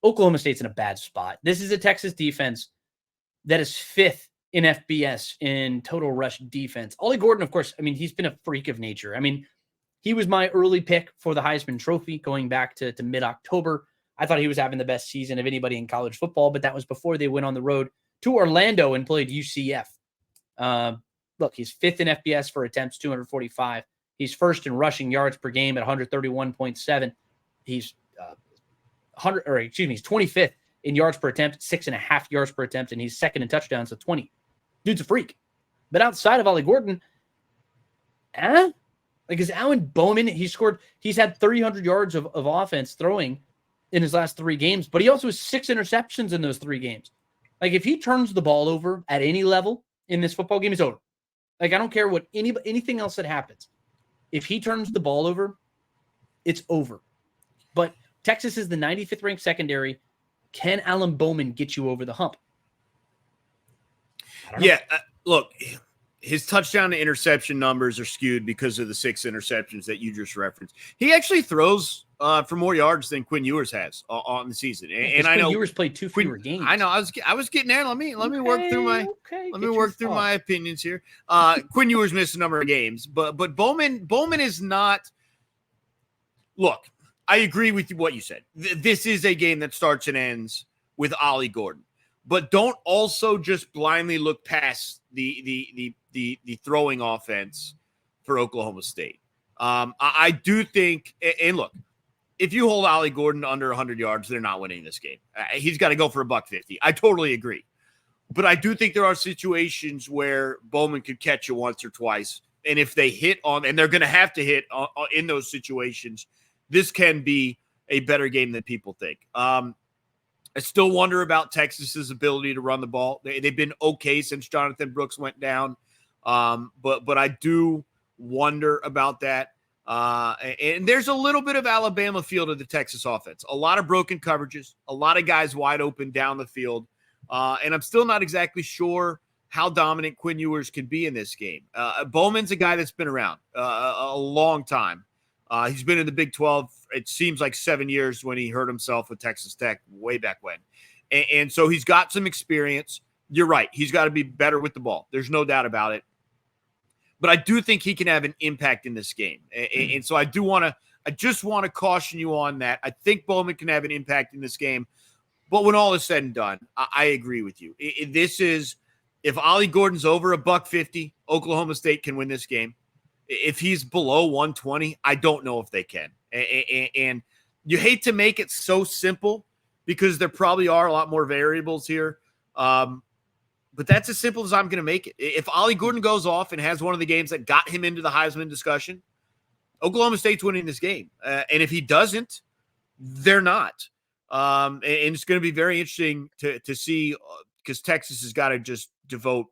Oklahoma State's in a bad spot. This is a Texas defense that is 5th in FBS in total rush defense. Ollie Gordon, of course, I mean, he's been a freak of nature. I mean, he was my early pick for the Heisman Trophy going back to mid-October. I thought he was having the best season of anybody in college football, but that was before they went on the road to Orlando and played UCF. Look, he's 5th in FBS for attempts, 245. He's 1st in rushing yards per game at 131.7. He's he's 25th in yards per attempt, 6.5 yards per attempt, and he's 2nd in touchdowns, so 20. Dude's a freak. But outside of Ollie Gordon, like is Alan Bowman, he's had 300 yards of offense throwing in his last 3 games, but he also has 6 interceptions in those 3 games. Like if he turns the ball over at any level in this football game, it's over. Like I don't care what anything else that happens. If he turns the ball over, it's over. But Texas is the 95th ranked secondary. Can Alan Bowman get you over the hump? Yeah, look, his touchdown to interception numbers are skewed because of the 6 interceptions that you just referenced. He actually throws for more yards than Quinn Ewers has on the season, and I know Ewers played 2 fewer games. I know. I was getting there. Let me work through my opinions here. Quinn Ewers missed a number of games, but Bowman is not. Look, I agree with what you said. This is a game that starts and ends with Ollie Gordon, but don't also just blindly look past the throwing offense for Oklahoma State. I do think, and look, if you hold Ollie Gordon under 100 yards, they're not winning this game. He's got to go for $150. I totally agree. But I do think there are situations where Bowman could catch you once or twice. And if they hit on, and they're going to have to hit in those situations, this can be a better game than people think. I still wonder about Texas's ability to run the ball. They've been okay since Jonathan Brooks went down. But I do wonder about that. And there's a little bit of Alabama feel to the Texas offense. A lot of broken coverages, a lot of guys wide open down the field. And I'm still not exactly sure how dominant Quinn Ewers can be in this game. Bowman's a guy that's been around a long time. He's been in the Big 12, it seems like 7 years when he hurt himself with Texas Tech way back when. And so he's got some experience. You're right. He's got to be better with the ball. There's no doubt about it. But I do think he can have an impact in this game. And so I just want to caution you on that. I think Bowman can have an impact in this game. But when all is said and done, I agree with you. This is, if Ollie Gordon's over $150, Oklahoma State can win this game. If he's below 120, I don't know if they can. And you hate to make it so simple because there probably are a lot more variables here. But that's as simple as I'm going to make it. If Ollie Gordon goes off and has one of the games that got him into the Heisman discussion, Oklahoma State's winning this game. And if he doesn't, they're not. And it's going to be very interesting to see because Texas has got to just devote.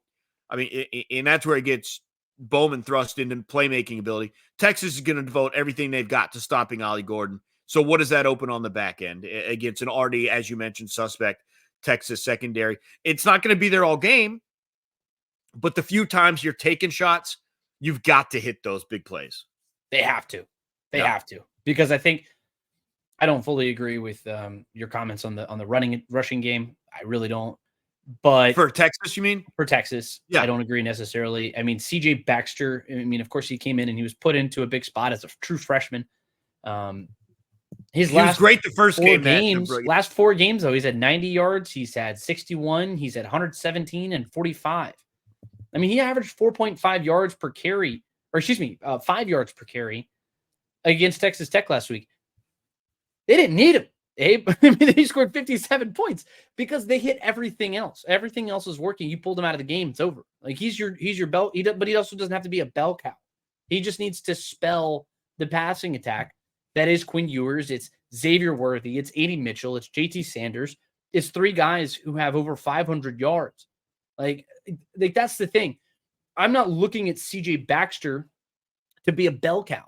I mean, and that's where it gets Bowman thrust into playmaking ability. Texas is going to devote everything they've got to stopping Ollie Gordon. So what does that open on the back end against an already, as you mentioned, suspect Texas secondary? It's not going to be there all game, but the few times you're taking shots, you've got to hit those big plays. They have to. They have to. Because I don't fully agree with your comments on the rushing game. I really don't. But for Texas, you mean? For Texas, yeah. I don't agree necessarily. I mean, CJ Baxter, I mean, of course, he came in and he was put into a big spot as a true freshman. He was great the first last 4 games, though, he's had 90 yards. He's had 61. He's had 117 and 45. I mean, he averaged 4.5 yards per carry, or excuse me, 5 yards per carry against Texas Tech last week. They didn't need him. I mean, he scored 57 points because they hit everything else. Everything else is working. You pulled him out of the game, it's over. Like he's your bell, but he also doesn't have to be a bell cow. He just needs to spell the passing attack. That is Quinn Ewers. It's Xavier Worthy. It's A.D. Mitchell. It's J.T. Sanders. It's 3 guys who have over 500 yards. Like that's the thing. I'm not looking at C.J. Baxter to be a bell cow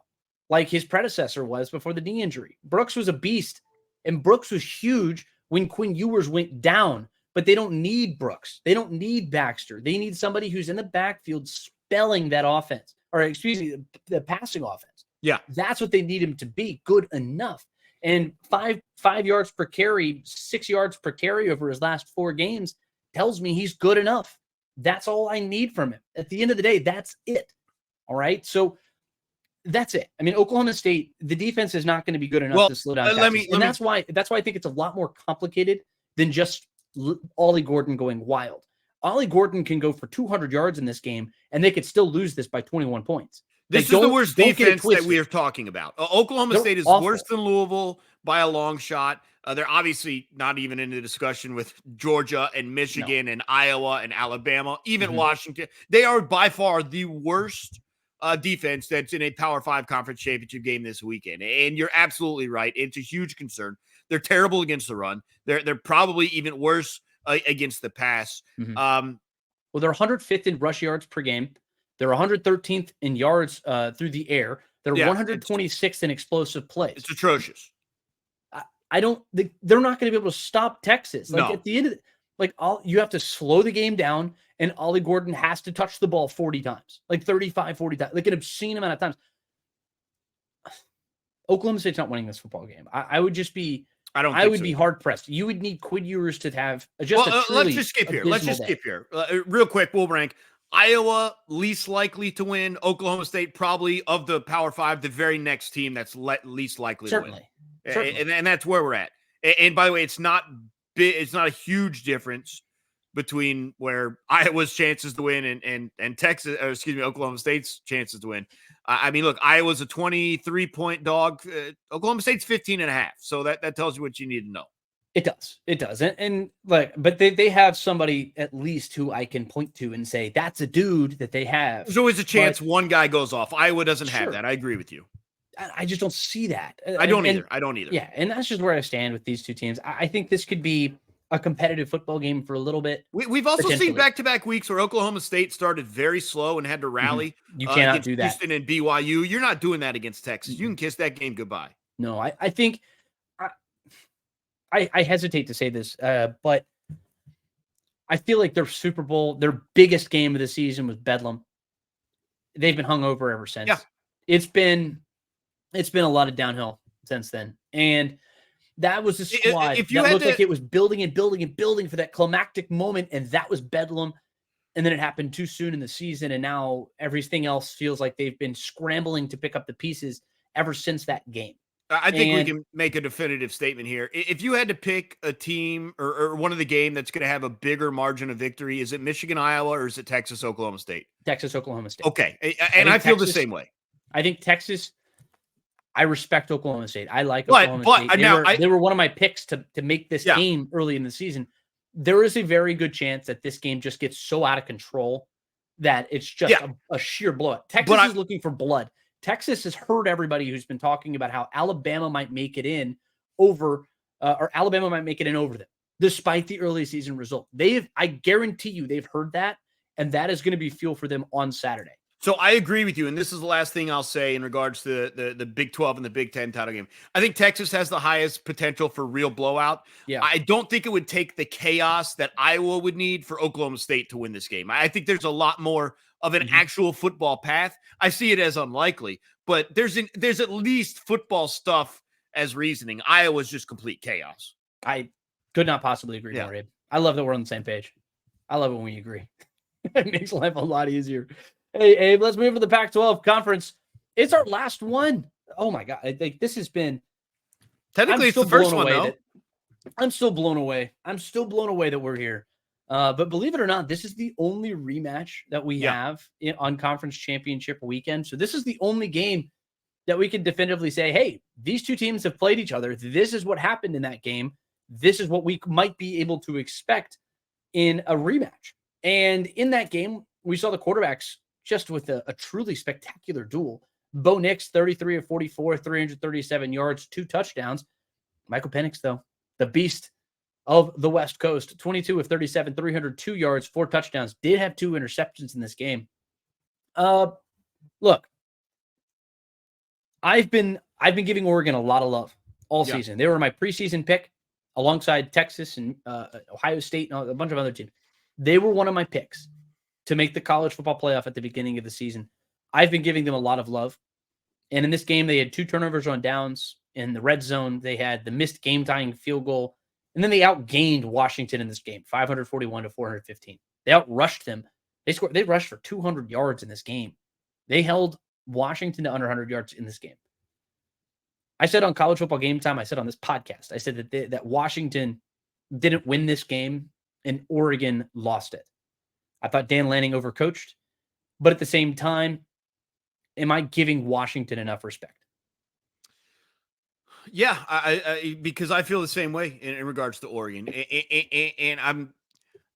like his predecessor was before the knee injury. Brooks was a beast. And Brooks was huge when Quinn Ewers went down but they don't need Brooks. They don't need Baxter. They need somebody who's in the backfield spelling that offense, or excuse me, the passing offense. Yeah. That's what they need him to be, good enough. And five yards per carry, 6 yards per carry over his last 4 games tells me he's good enough. That's all I need from him. At the end of the day, that's it. All right. So that's it. I mean, Oklahoma State, the defense is not going to be good enough to slow down Texas. And that's why I think it's a lot more complicated than just Ollie Gordon going wild. Ollie Gordon can go for 200 yards in this game, and they could still lose this by 21 points. This is the worst defense that we are talking about. Oklahoma State is awful. Worse than Louisville by a long shot. They're obviously not even in the discussion with Georgia and Michigan and Iowa and Alabama, even Washington. They are by far the worst defense that's in a Power 5 conference championship game this weekend. And you're absolutely right. It's a huge concern. They're terrible against the run. They're probably even worse against the pass. Well, they're 105th in rush yards per game. They're 113th in yards through the air. They're 126th in explosive plays. It's atrocious. They're not going to be able to stop Texas. Like at the end of you have to slow the game down, and Ollie Gordon has to touch the ball 40 times, like 35, 40 times, like an obscene amount of times. Oklahoma State's not winning this football game. I would just be, I would be hard pressed. You would need Quinn Ewers to have just a truly let's just skip here. Real quick, we'll rank. Iowa, least likely to win. Oklahoma State, probably of the Power 5, the very next team that's least likely to win. Certainly. And that's where we're at. And by the way, it's not big, it's not a huge difference between where Iowa's chances to win and Texas, or excuse me, Oklahoma State's chances to win. I mean, look, Iowa's a 23-point dog. Oklahoma State's 15.5. So that tells you what you need to know. It does. And but they have somebody at least who I can point to and say, that's a dude that they have. There's always a chance one guy goes off. Iowa doesn't have that. I agree with you. I just don't see that. I don't either. Yeah. And that's just where I stand with these two teams. I think this could be a competitive football game for a little bit. We've also seen back-to-back weeks where Oklahoma State started very slow and had to rally. You cannot do that. Houston and BYU. You're not doing that against Texas. You can kiss that game goodbye. No, I think I hesitate to say this, but I feel like their Super Bowl, their biggest game of the season was Bedlam. They've been hungover ever since. Yeah. It's been a lot of downhill since then. And that was a squad that looked like it was building and building and building for that climactic moment, and that was Bedlam. And then it happened too soon in the season, and now everything else feels like they've been scrambling to pick up the pieces ever since that game. I think we can make a definitive statement here. If you had to pick a team or one of the game that's going to have a bigger margin of victory, is it Michigan, Iowa, or is it Texas, Oklahoma State? Texas, Oklahoma State. Okay. And I feel the same way. I think Texas, I respect Oklahoma State. I like Oklahoma State. They were one of my picks to make this game early in the season. There is a very good chance that this game just gets so out of control that it's just a sheer blowout. Texas is looking for blood. Texas has heard everybody who's been talking about how Alabama might make it in over them, despite the early season result. I guarantee you they've heard that, and that is going to be fuel for them on Saturday. So I agree with you, and this is the last thing I'll say in regards to the Big 12 and the Big 10 title game. I think Texas has the highest potential for real blowout. Yeah. I don't think it would take the chaos that Iowa would need for Oklahoma State to win this game. I think there's a lot more of an actual football path. I see it as unlikely, but there's at least football stuff as reasoning. Iowa's just complete chaos. I could not possibly agree more, Abe. I love that we're on the same page. I love it when we agree. It makes life a lot easier. Hey, Abe, let's move to the Pac-12 conference. It's our last one. Oh, my God. This has been... Technically, it's the first one, though. I'm still blown away. I'm still blown away that we're here. But believe it or not, this is the only rematch that we have on conference championship weekend. So this is the only game that we can definitively say, hey, these two teams have played each other. This is what happened in that game. This is what we might be able to expect in a rematch. And in that game, we saw the quarterbacks just with a truly spectacular duel. Bo Nix, 33 of 44, 337 yards, 2 touchdowns. Michael Penix, though, the beast of the West Coast, 22 of 37, 302 yards, 4 touchdowns, did have 2 interceptions in this game. Look, I've been giving Oregon a lot of love all season. They were my preseason pick. alongside Texas and Ohio State and a bunch of other teams. They were one of my picks to make the college football playoff at the beginning of the season. I've been giving them a lot of love. And in this game, they had 2 turnovers on downs. In the red zone, they had the missed game-tying field goal. And then they outgained Washington in this game, 541 to 415. They outrushed them. They rushed for 200 yards in this game. They held Washington to under 100 yards in this game. I said on College Football Game Time, I said on this podcast, I said that Washington didn't win this game and Oregon lost it. I thought Dan Lanning overcoached, but at the same time, am I giving Washington enough respect? Yeah, I because I feel the same way in regards to Oregon, and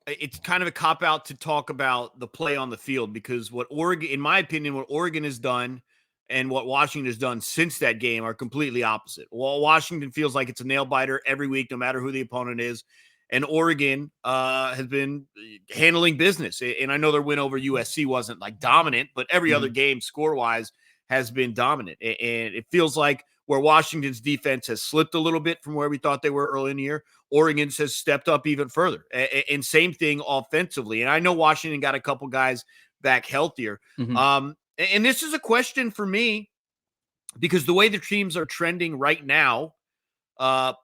it's kind of a cop out to talk about the play on the field, because what Oregon, in my opinion, what Oregon has done and what Washington has done since that game are completely opposite. While Washington feels like it's a nail biter every week, no matter who the opponent is, and Oregon has been handling business. And I know their win over USC wasn't like dominant, but every other game score wise has been dominant. And it feels like where Washington's defense has slipped a little bit from where we thought they were early in the year, Oregon's has stepped up even further. And same thing offensively. And I know Washington got a couple guys back healthier. And this is a question for me, because the way the teams are trending right now,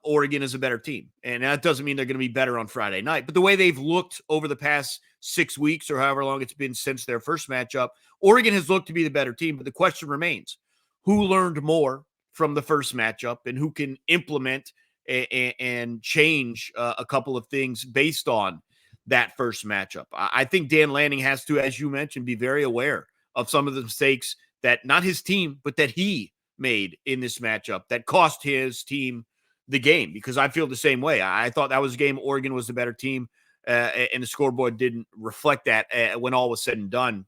Oregon is a better team. And that doesn't mean they're going to be better on Friday night. But the way they've looked over the past 6 weeks or however long it's been since their first matchup, Oregon has looked to be the better team. But the question remains, who learned more from the first matchup and who can implement and change a couple of things based on that first matchup? I think Dan Lanning has to, as you mentioned, be very aware of some of the mistakes that not his team, but that he made in this matchup that cost his team the game, because I feel the same way. I thought that was a game Oregon was the better team, and the scoreboard didn't reflect that when all was said and done.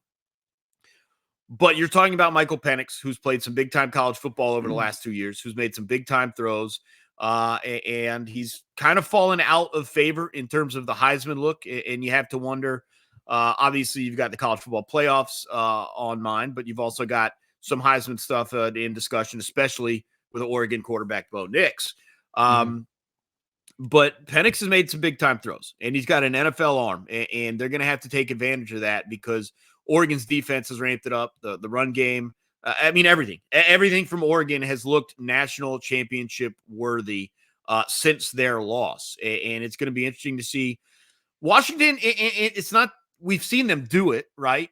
But you're talking about Michael Penix, who's played some big-time college football over the last 2 years, who's made some big-time throws, and he's kind of fallen out of favor in terms of the Heisman look, and you have to wonder, obviously you've got the college football playoffs on mind, but you've also got some Heisman stuff in discussion, especially with Oregon quarterback Bo Nix. But Penix has made some big-time throws, and he's got an NFL arm, and they're going to have to take advantage of that because Oregon's defense has ramped it up, the run game. Everything from Oregon has looked national championship worthy since their loss. And it's going to be interesting to see Washington. It's not, we've seen them do it, right?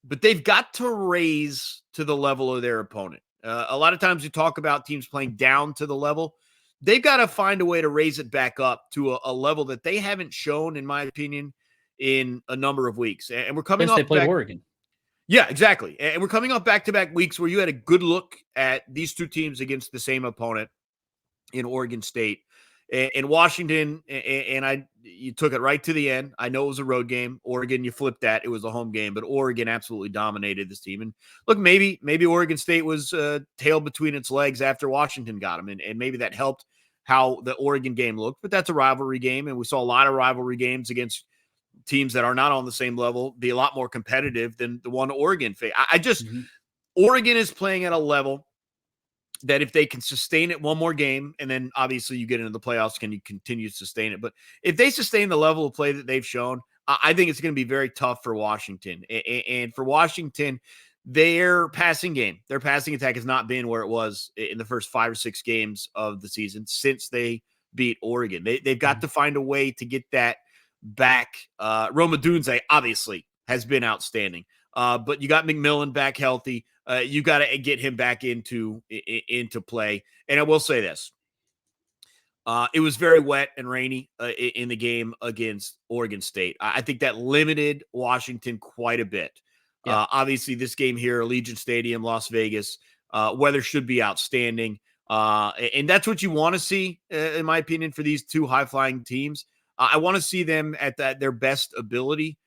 But they've got to raise to the level of their opponent. A lot of times you talk about teams playing down to the level. They've got to find a way to raise it back up to a level that they haven't shown, in my opinion, in a number of weeks. And we're coming off. They played Oregon. Yeah, exactly. And we're coming off back-to-back weeks where you had a good look at these two teams against the same opponent in Oregon State. And Washington, you took it right to the end. I know it was a road game. Oregon, you flipped that. It was a home game, but Oregon absolutely dominated this team. And look, maybe Oregon State was tail between its legs after Washington got them, and maybe that helped how the Oregon game looked. But that's a rivalry game, and we saw a lot of rivalry games against teams that are not on the same level be a lot more competitive than the one Oregon faced. Oregon is playing at a level that if they can sustain it one more game, and then obviously you get into the playoffs, can you continue to sustain it? But if they sustain the level of play that they've shown, I think it's going to be very tough for Washington. And for Washington, their passing attack has not been where it was in the first 5 or 6 games of the season since they beat Oregon. They've got to find a way to get that back. Roma Dunze obviously has been outstanding, but you got McMillan back healthy. You got to get him back into play. And I will say this: it was very wet and rainy in the game against Oregon State. I think that limited Washington quite a bit. Yeah. Obviously, this game here, Allegiant Stadium, Las Vegas, weather should be outstanding, and that's what you want to see, in my opinion, for these two high-flying teams. I want to see them at their best ability.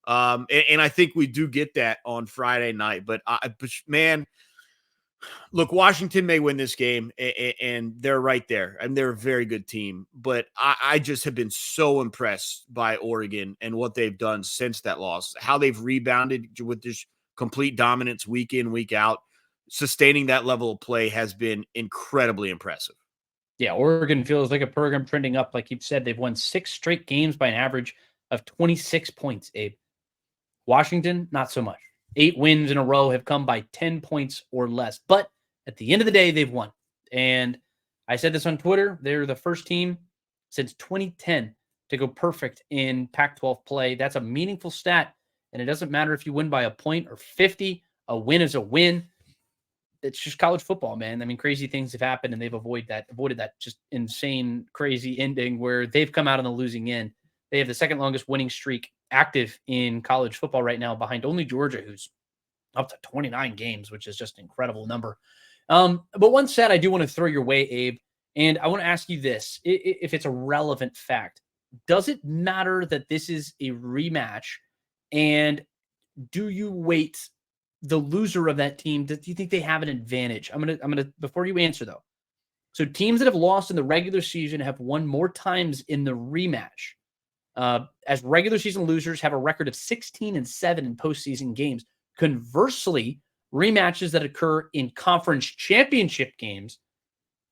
And I think we do get that on Friday night. But man, look, Washington may win this game, and they're right there. And they're a very good team. But I just have been so impressed by Oregon and what they've done since that loss, how they've rebounded with this complete dominance week in, week out. Sustaining that level of play has been incredibly impressive. Yeah, Oregon feels like a program trending up. Like you've said, they've won 6 straight games by an average of 26 points, Abe. Washington, not so much. 8 wins in a row have come by 10 points or less. But at the end of the day, they've won. And I said this on Twitter. They're the first team since 2010 to go perfect in Pac-12 play. That's a meaningful stat. And it doesn't matter if you win by a point or 50. A win is a win. It's just college football, man. I mean, crazy things have happened, and they've avoided that just insane, crazy ending where they've come out on the losing end. They have the second longest winning streak active in college football right now, behind only Georgia, who's up to 29 games, which is just an incredible number. But one stat I do want to throw your way, Abe, and I want to ask you this: if it's a relevant fact, does it matter that this is a rematch, and do you weight the loser of that team? Do you think they have an advantage? I'm gonna before you answer though. So teams that have lost in the regular season have won more times in the rematch. As regular season losers have a record of 16-7 in postseason games. Conversely, rematches that occur in conference championship games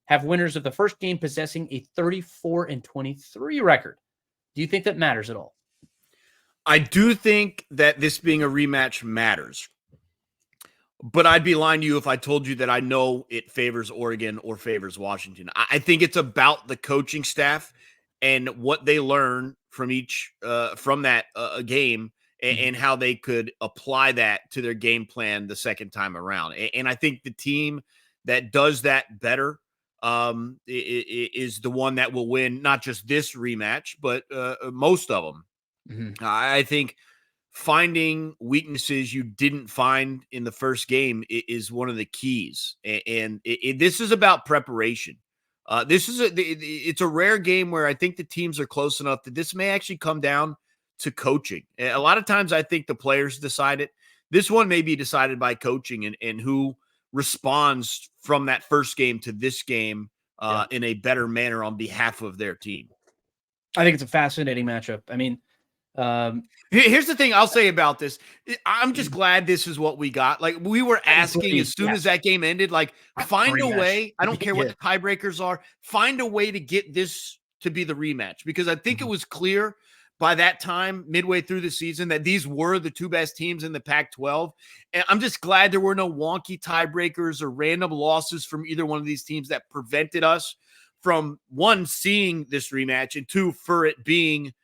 have winners of the first game possessing a 34-23 record. Do you think that matters at all? I do think that this being a rematch matters. But I'd be lying to you if I told you that I know it favors Oregon or favors Washington. I think it's about the coaching staff and what they learn from each from that game and how they could apply that to their game plan the second time around. And I think the team that does that better is the one that will win not just this rematch, but most of them. Mm-hmm. I think finding weaknesses you didn't find in the first game is one of the keys. And this is about preparation. It's a rare game where I think the teams are close enough that this may actually come down to coaching. A lot of times I think the players decide it. This one may be decided by coaching and who responds from that first game to this game in a better manner on behalf of their team. I think it's a fascinating matchup. I mean, here's the thing I'll say about this. I'm just glad this is what we got. Like we were asking as soon as that game ended, like find a way. I don't care what the tiebreakers are. Find a way to get this to be the rematch, because I think it was clear by that time, midway through the season, that these were the two best teams in the Pac-12. And I'm just glad there were no wonky tiebreakers or random losses from either one of these teams that prevented us from, one, seeing this rematch, and two, for it being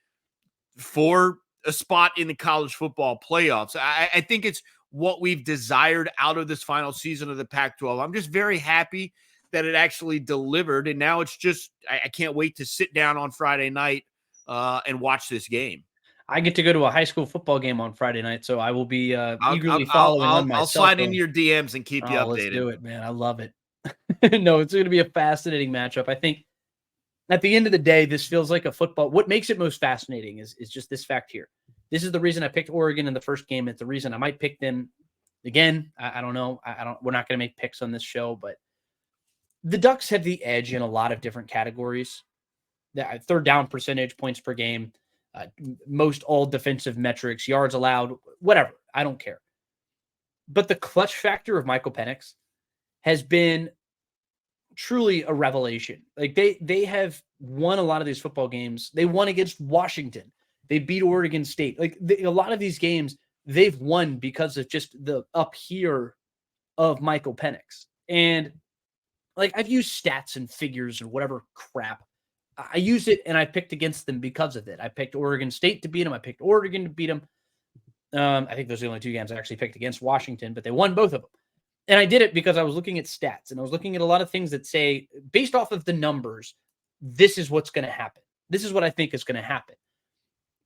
for a spot in the college football playoffs. I think it's what we've desired out of this final season of the Pac-12. I'm just very happy that it actually delivered. And now it's just, I can't wait to sit down on Friday night and watch this game. I get to go to a high school football game on Friday night, so I will be eagerly following on my I'll slide into your DMs and keep you updated. Let's do it, man. I love it. No, it's going to be a fascinating matchup. I think at the end of the day, this feels like a football. What makes it most fascinating is just this fact here. This is the reason I picked Oregon in the first game. It's the reason I might pick them again. I don't know. We're not going to make picks on this show, but the Ducks have the edge in a lot of different categories. The third down percentage, points per game, most all defensive metrics, yards allowed, whatever. I don't care. But the clutch factor of Michael Penix has been truly a revelation. Like they have won a lot of these football games. They won against Washington. They beat Oregon State. Like a lot of these games they've won because of just the up here of Michael Penix. And like I've used stats and figures and whatever crap. I use it and I picked against them because of it. I picked Oregon State to beat them. I picked Oregon to beat them. I think those are the only two games I actually picked against Washington, but they won both of them. And I did it because I was looking at stats and I was looking at a lot of things that say, based off of the numbers, this is what's going to happen. This is what I think is going to happen.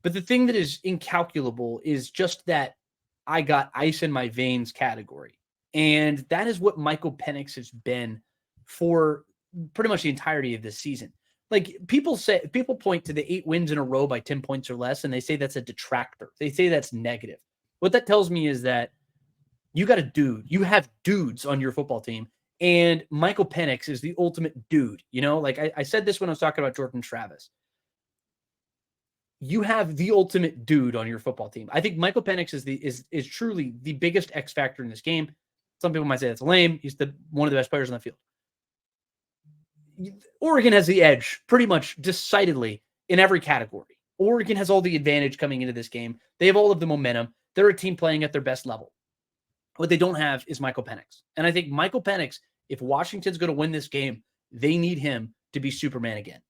But the thing that is incalculable is just that I got ice in my veins category. And that is what Michael Penix has been for pretty much the entirety of this season. Like people point to the 8 wins in a row by 10 points or less, and they say that's a detractor. They say that's negative. What that tells me is that you got a dude. You have dudes on your football team, and Michael Penix is the ultimate dude. You know, like I said this when I was talking about Jordan Travis. You have the ultimate dude on your football team. I think Michael Penix is truly the biggest X factor in this game. Some people might say that's lame. He's one of the best players on the field. Oregon has the edge pretty much decidedly in every category. Oregon has all the advantage coming into this game. They have all of the momentum. They're a team playing at their best level. What they don't have is Michael Penix. And I think Michael Penix, if Washington's going to win this game, they need him to be Superman again.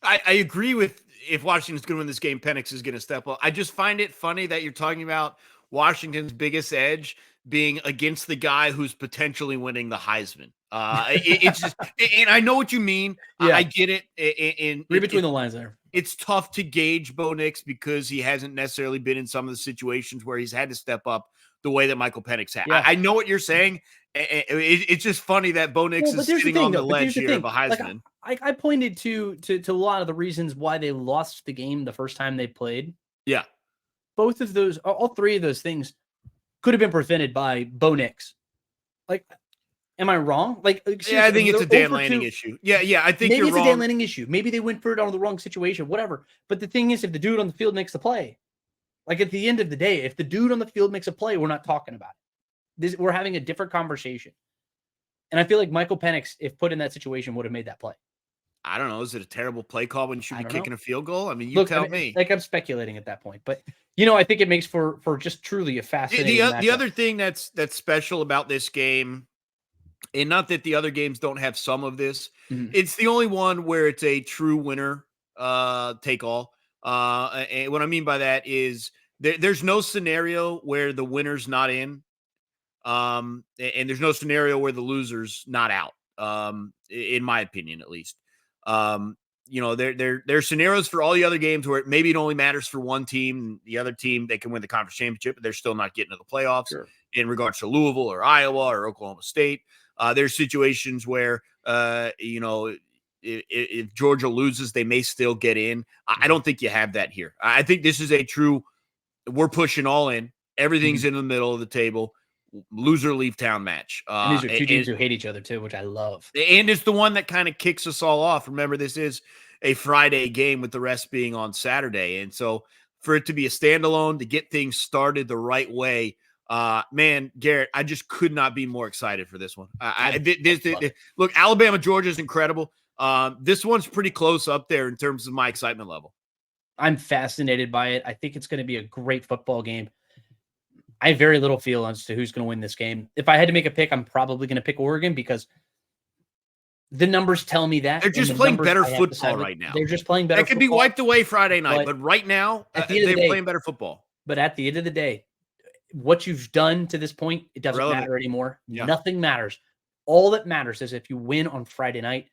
I agree with if Washington's going to win this game, Penix is going to step up. I just find it funny that you're talking about Washington's biggest edge being against the guy who's potentially winning the Heisman. It's just, and I know what you mean. Yeah. I get it. Read between the lines there. It's tough to gauge Bo Nix because he hasn't necessarily been in some of the situations where he's had to step up the way that Michael Penix had. Yeah. I know what you're saying. It's just funny that Bo Nix is sitting on the ledge here of a Heisman. Like, I pointed to a lot of the reasons why they lost the game the first time they played. Yeah. Both of those, all three of those things could have been prevented by Bo Nix. Like, am I wrong? Like, yeah, I think it's a Dan Lanning issue. Yeah, I think maybe you're it's wrong. a Dan Lanning issue. Maybe they went for it on the wrong situation, whatever. But the thing is, if the dude on the field makes the play, like at the end of the day, if the dude on the field makes a play, we're not talking about it. We're having a different conversation. And I feel like Michael Penix, if put in that situation, would have made that play. I don't know. Is it a terrible play call when you should be kicking a field goal? I mean, tell me. Like, I'm speculating at that point. But, I think it makes for just truly a fascinating The other thing that's special about this game, and not that the other games don't have some of this, it's the only one where it's a true winner take all. And what I mean by that is there's no scenario where the winner's not in. And there's no scenario where the loser's not out. In my opinion, at least. There's scenarios for all the other games where maybe it only matters for one team. The other team, they can win the conference championship, but they're still not getting to the playoffs. Sure. In regards to Louisville or Iowa or Oklahoma State. There's situations where, if Georgia loses, they may still get in. I don't think you have that here. I think this is a true, we're pushing all in. Everything's in the middle of the table. Loser leave town match. And these are two teams who hate each other too, which I love. And it's the one that kind of kicks us all off. Remember, this is a Friday game with the rest being on Saturday. And so for it to be a standalone, to get things started the right way, man, Garrett, I just could not be more excited for this one. Look, Alabama, Georgia is incredible. This one's pretty close up there in terms of my excitement level. I'm fascinated by it. I think it's going to be a great football game. I have very little feel as to who's going to win this game. If I had to make a pick, I'm probably going to pick Oregon because the numbers tell me that. They're just playing better football right now. They're just playing better football. That could be wiped away Friday night, but right now, they're playing better football. But at the end of the day, what you've done to this point, it doesn't matter anymore. Yeah. Nothing matters. All that matters is if you win on Friday night,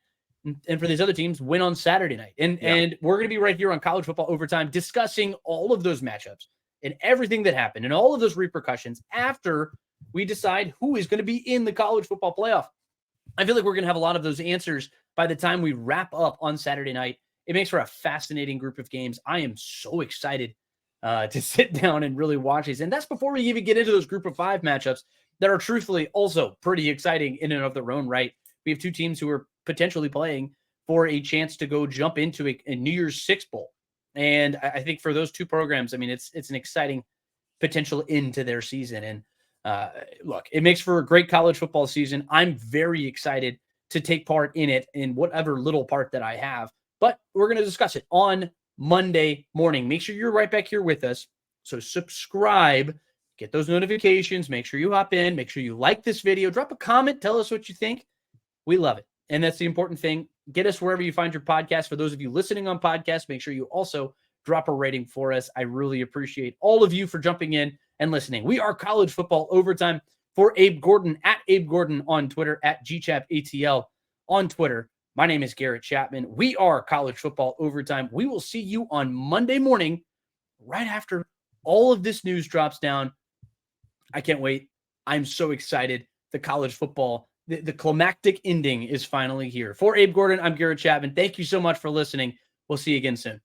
and for these other teams, win on Saturday night. And we're going to be right here on College Football Overtime discussing all of those matchups and everything that happened and all of those repercussions after we decide who is going to be in the college football playoff. I feel like we're going to have a lot of those answers by the time we wrap up on Saturday night. It makes for a fascinating group of games. I am so excited to sit down and really watch these. And that's before we even get into those group of 5 matchups that are truthfully also pretty exciting in and of their own right. We have 2 teams who are potentially playing for a chance to go jump into a New Year's Six Bowl. And I think for those 2 programs, I mean, it's an exciting potential into their season. And look, it makes for a great college football season. I'm very excited to take part in it in whatever little part that I have. But we're going to discuss it on Monday morning. Make sure you're right back here with us. So subscribe, get those notifications, make sure you hop in, make sure you like this video, drop a comment, tell us what you think. We love it. And that's the important thing. Get us wherever you find your podcast. For those of you listening on podcasts, make sure you also drop a rating for us. I really appreciate all of you for jumping in and listening. We are College Football Overtime. For Abe Gordon, at Abe Gordon on Twitter, at GChapATL on Twitter. My name is Garrett Chapman. We are College Football Overtime. We will see you on Monday morning, right after all of this news drops down. I can't wait. I'm so excited. The college football, the climactic ending is finally here. For Abe Gordon, I'm Garrett Chapman. Thank you so much for listening. We'll see you again soon.